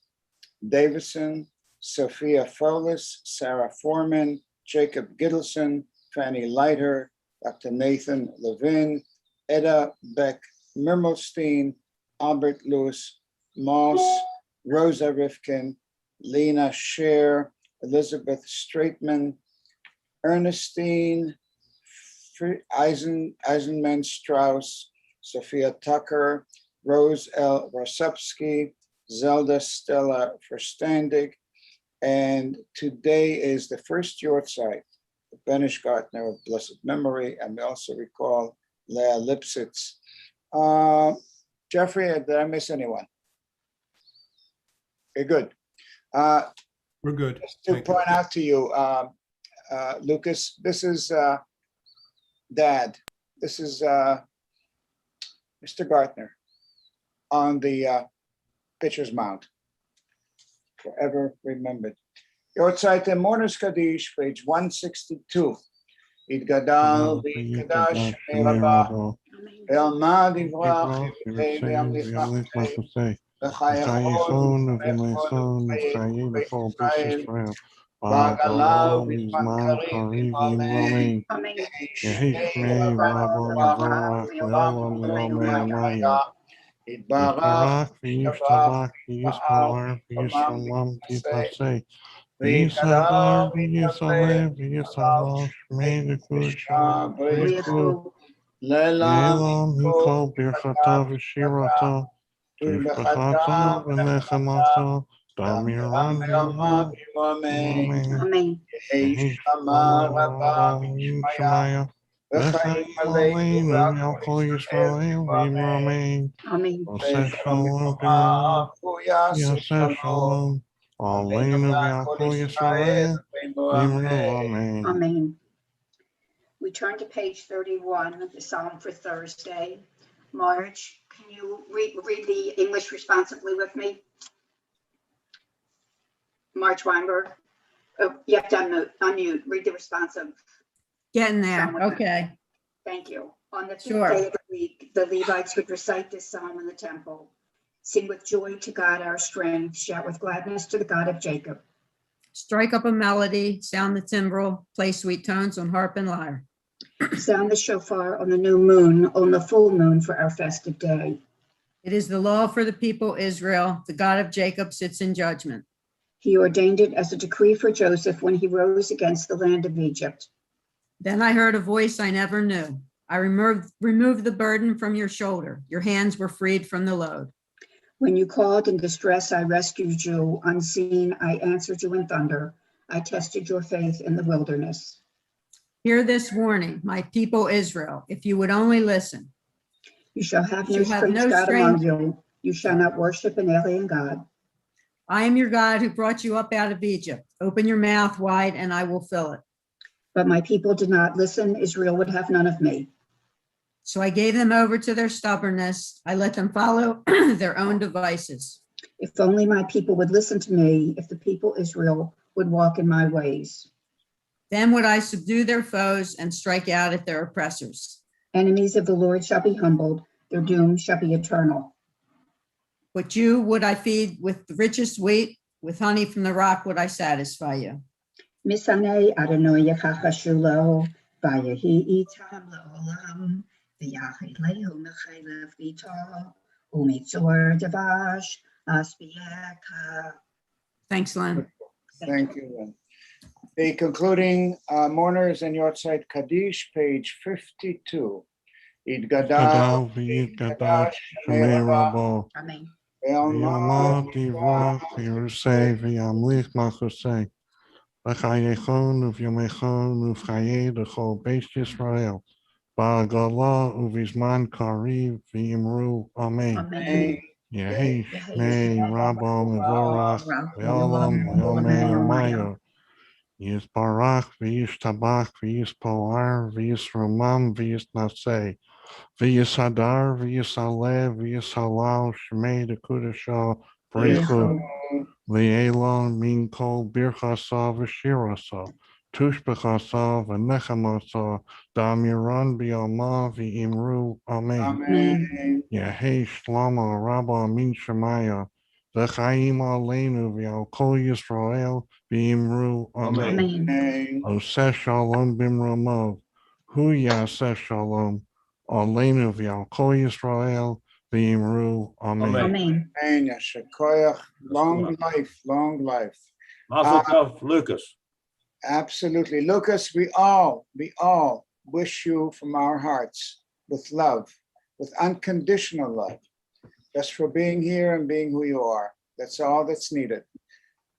[SPEAKER 6] Davison, Sophia Folis, Sarah Foreman, Jacob Gittleson, Fanny Leiter, Dr. Nathan Levin, Etta Beck Mermelstein, Albert Lewis Moss, Rosa Rifkin, Lena Scher, Elizabeth Straitman, Ernestine Eisenman Strauss, Sophia Tucker, Rose L. Rosepsky, Zelda Stella Verstandig, and today is the first yortzeit, the Benish Gartner of blessed memory, and we also recall Leah Lipsitz. Jeffrey, did I miss anyone? Okay, good.
[SPEAKER 11] We're good.
[SPEAKER 6] Just to point out to you, Lucas, this is Dad. This is Mr. Gartner on the pitcher's mound. Forever remembered. Yortzeit and Mourners Kaddish, page 162. Yitgadal v'yitgadash me'rabah ve'alma divrach v'yamlichach v'chayachon v'chon v'chayim v'Yisrael v'agalav v'zman karim v'amen yehi shmei v'rabah v'yamlichach Yitbarach v'yishtabach v'yispalar v'yishalam v'yipaseh v'yisadar v'yisaleh v'yisalach shmei l'kush v'yikru le'elam hikol birchata v'shirata v'chata v'nechemata damiran v'yamah amen yehi shama rabba v'yishmaya v'chayim aleinu v'yalkol Yisrael v'yimramein
[SPEAKER 15] Amen.
[SPEAKER 6] Oseh shalom v'yaseh shalom aleinu v'yalkol Yisrael v'yimru amen.
[SPEAKER 15] Amen. We turn to page 31 of the Psalm for Thursday. Marge, can you read the English responsively with me? Marge Weinberg. Oh, you have to unmute. Read the responsive.
[SPEAKER 14] Getting there. Okay.
[SPEAKER 15] Thank you. On the fifth
[SPEAKER 14] Sure.
[SPEAKER 15] day of the week, the Levites would recite this psalm in the temple. Sing with joy to God our strength. Shout with gladness to the God of Jacob.
[SPEAKER 14] Strike up a melody, sound the timbrel, play sweet tones on harp and lyre.
[SPEAKER 15] Sound the shofar on the new moon, on the full moon for our festive day.
[SPEAKER 14] It is the law for the people Israel. The God of Jacob sits in judgment.
[SPEAKER 15] He ordained it as a decree for Joseph when he rose against the land of Egypt.
[SPEAKER 14] Then I heard a voice I never knew. I removed the burden from your shoulder. Your hands were freed from the load.
[SPEAKER 15] When you called in distress, I rescued you. Unseen, I answered you in thunder. I tested your faith in the wilderness.
[SPEAKER 14] Hear this warning, my people Israel, if you would only listen.
[SPEAKER 15] You shall have no strange God among you. You shall not worship an alien God.
[SPEAKER 14] I am your God who brought you up out of Egypt. Open your mouth wide and I will fill it.
[SPEAKER 15] But my people did not listen. Israel would have none of me.
[SPEAKER 14] So I gave them over to their stubbornness. I let them follow their own devices.
[SPEAKER 15] If only my people would listen to me, if the people Israel would walk in my ways.
[SPEAKER 14] Then would I subdue their foes and strike out at their oppressors.
[SPEAKER 15] Enemies of the Lord shall be humbled. Their doom shall be eternal.
[SPEAKER 14] But you would I feed with the richest wheat, with honey from the rock would I satisfy you.
[SPEAKER 15] Misanei Adonai Yachachashulo, Vayahi Itam Leolam, V'Yachilehu Mechelev V'To, Umitzor Devash, Asbieka.
[SPEAKER 14] Thanks, Len.
[SPEAKER 6] Thank you, Lynn. The concluding mourners and Yortzeit Kaddish, page 52.
[SPEAKER 13] Gadal v'yitgadash shemei rabo.
[SPEAKER 15] Amen.
[SPEAKER 13] V'yalma divrach v'yirusei v'yamlich machusei. V'chayechon uv'yamechon uv'chayei l'chol beis Yisrael. Ba'agala uv'izman kariv v'yimru amen.
[SPEAKER 15] Amen.
[SPEAKER 13] Yehi shmei rabo mevorach v'olam v'yomei yomayo. Yisbarach, v'yishtabach, v'yispoar, v'yisramam, v'yisnaseh, v'yishadar, v'yisalev, v'yishalal, shmei dekudashah, brechu, v'elon, min kol birchasa, v'shirasa, tushbechasa, v'nechamasa, damiran b'yalma, v'imru, amen.
[SPEAKER 6] Amen.
[SPEAKER 13] Yehei shlama rabba min shemaya, v'chaim aleinu v'al kol Yisrael v'imru amen.
[SPEAKER 6] Amen.
[SPEAKER 13] Oseh shalom bimramav, hu yaseh shalom, aleinu v'al kol Yisrael v'imru amen.
[SPEAKER 6] Amen. Yasher koyach. Long life, long life.
[SPEAKER 8] Mazel tov, Lucas.
[SPEAKER 6] Absolutely. Lucas, we all wish you from our hearts with love, with unconditional love, just for being here and being who you are. That's all that's needed.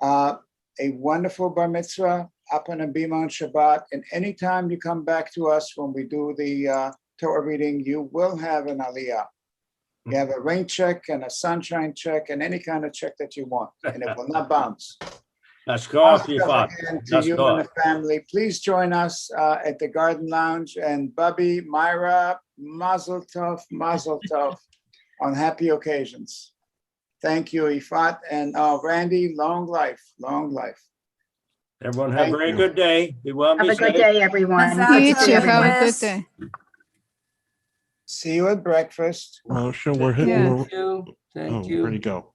[SPEAKER 6] A wonderful bar mitzvah, up on a bima on Shabbat, and anytime you come back to us when we do the Torah reading, you will have an aliyah. You have a rain check and a sunshine check and any kind of check that you want, and it will not bounce.
[SPEAKER 8] Let's go off your
[SPEAKER 6] Mazel tov
[SPEAKER 8] father.
[SPEAKER 6] again to
[SPEAKER 8] Let's
[SPEAKER 6] you
[SPEAKER 8] go.
[SPEAKER 6] and the family. Please join us at the Garden Lounge. And Bubby, Myra, Mazel tov on happy occasions. Thank you, Ifat. And Randy, long life, long life.
[SPEAKER 8] Everyone have a
[SPEAKER 6] Thank
[SPEAKER 8] very
[SPEAKER 6] you.
[SPEAKER 8] good day. Be well, be
[SPEAKER 15] Have a good
[SPEAKER 8] safe.
[SPEAKER 15] day, everyone.
[SPEAKER 10] You too. Have a good day.
[SPEAKER 6] See you at breakfast.
[SPEAKER 13] Well, sure, we're hitting.
[SPEAKER 16] Thank you. Thank
[SPEAKER 13] Oh,
[SPEAKER 16] you.
[SPEAKER 13] where'd he go?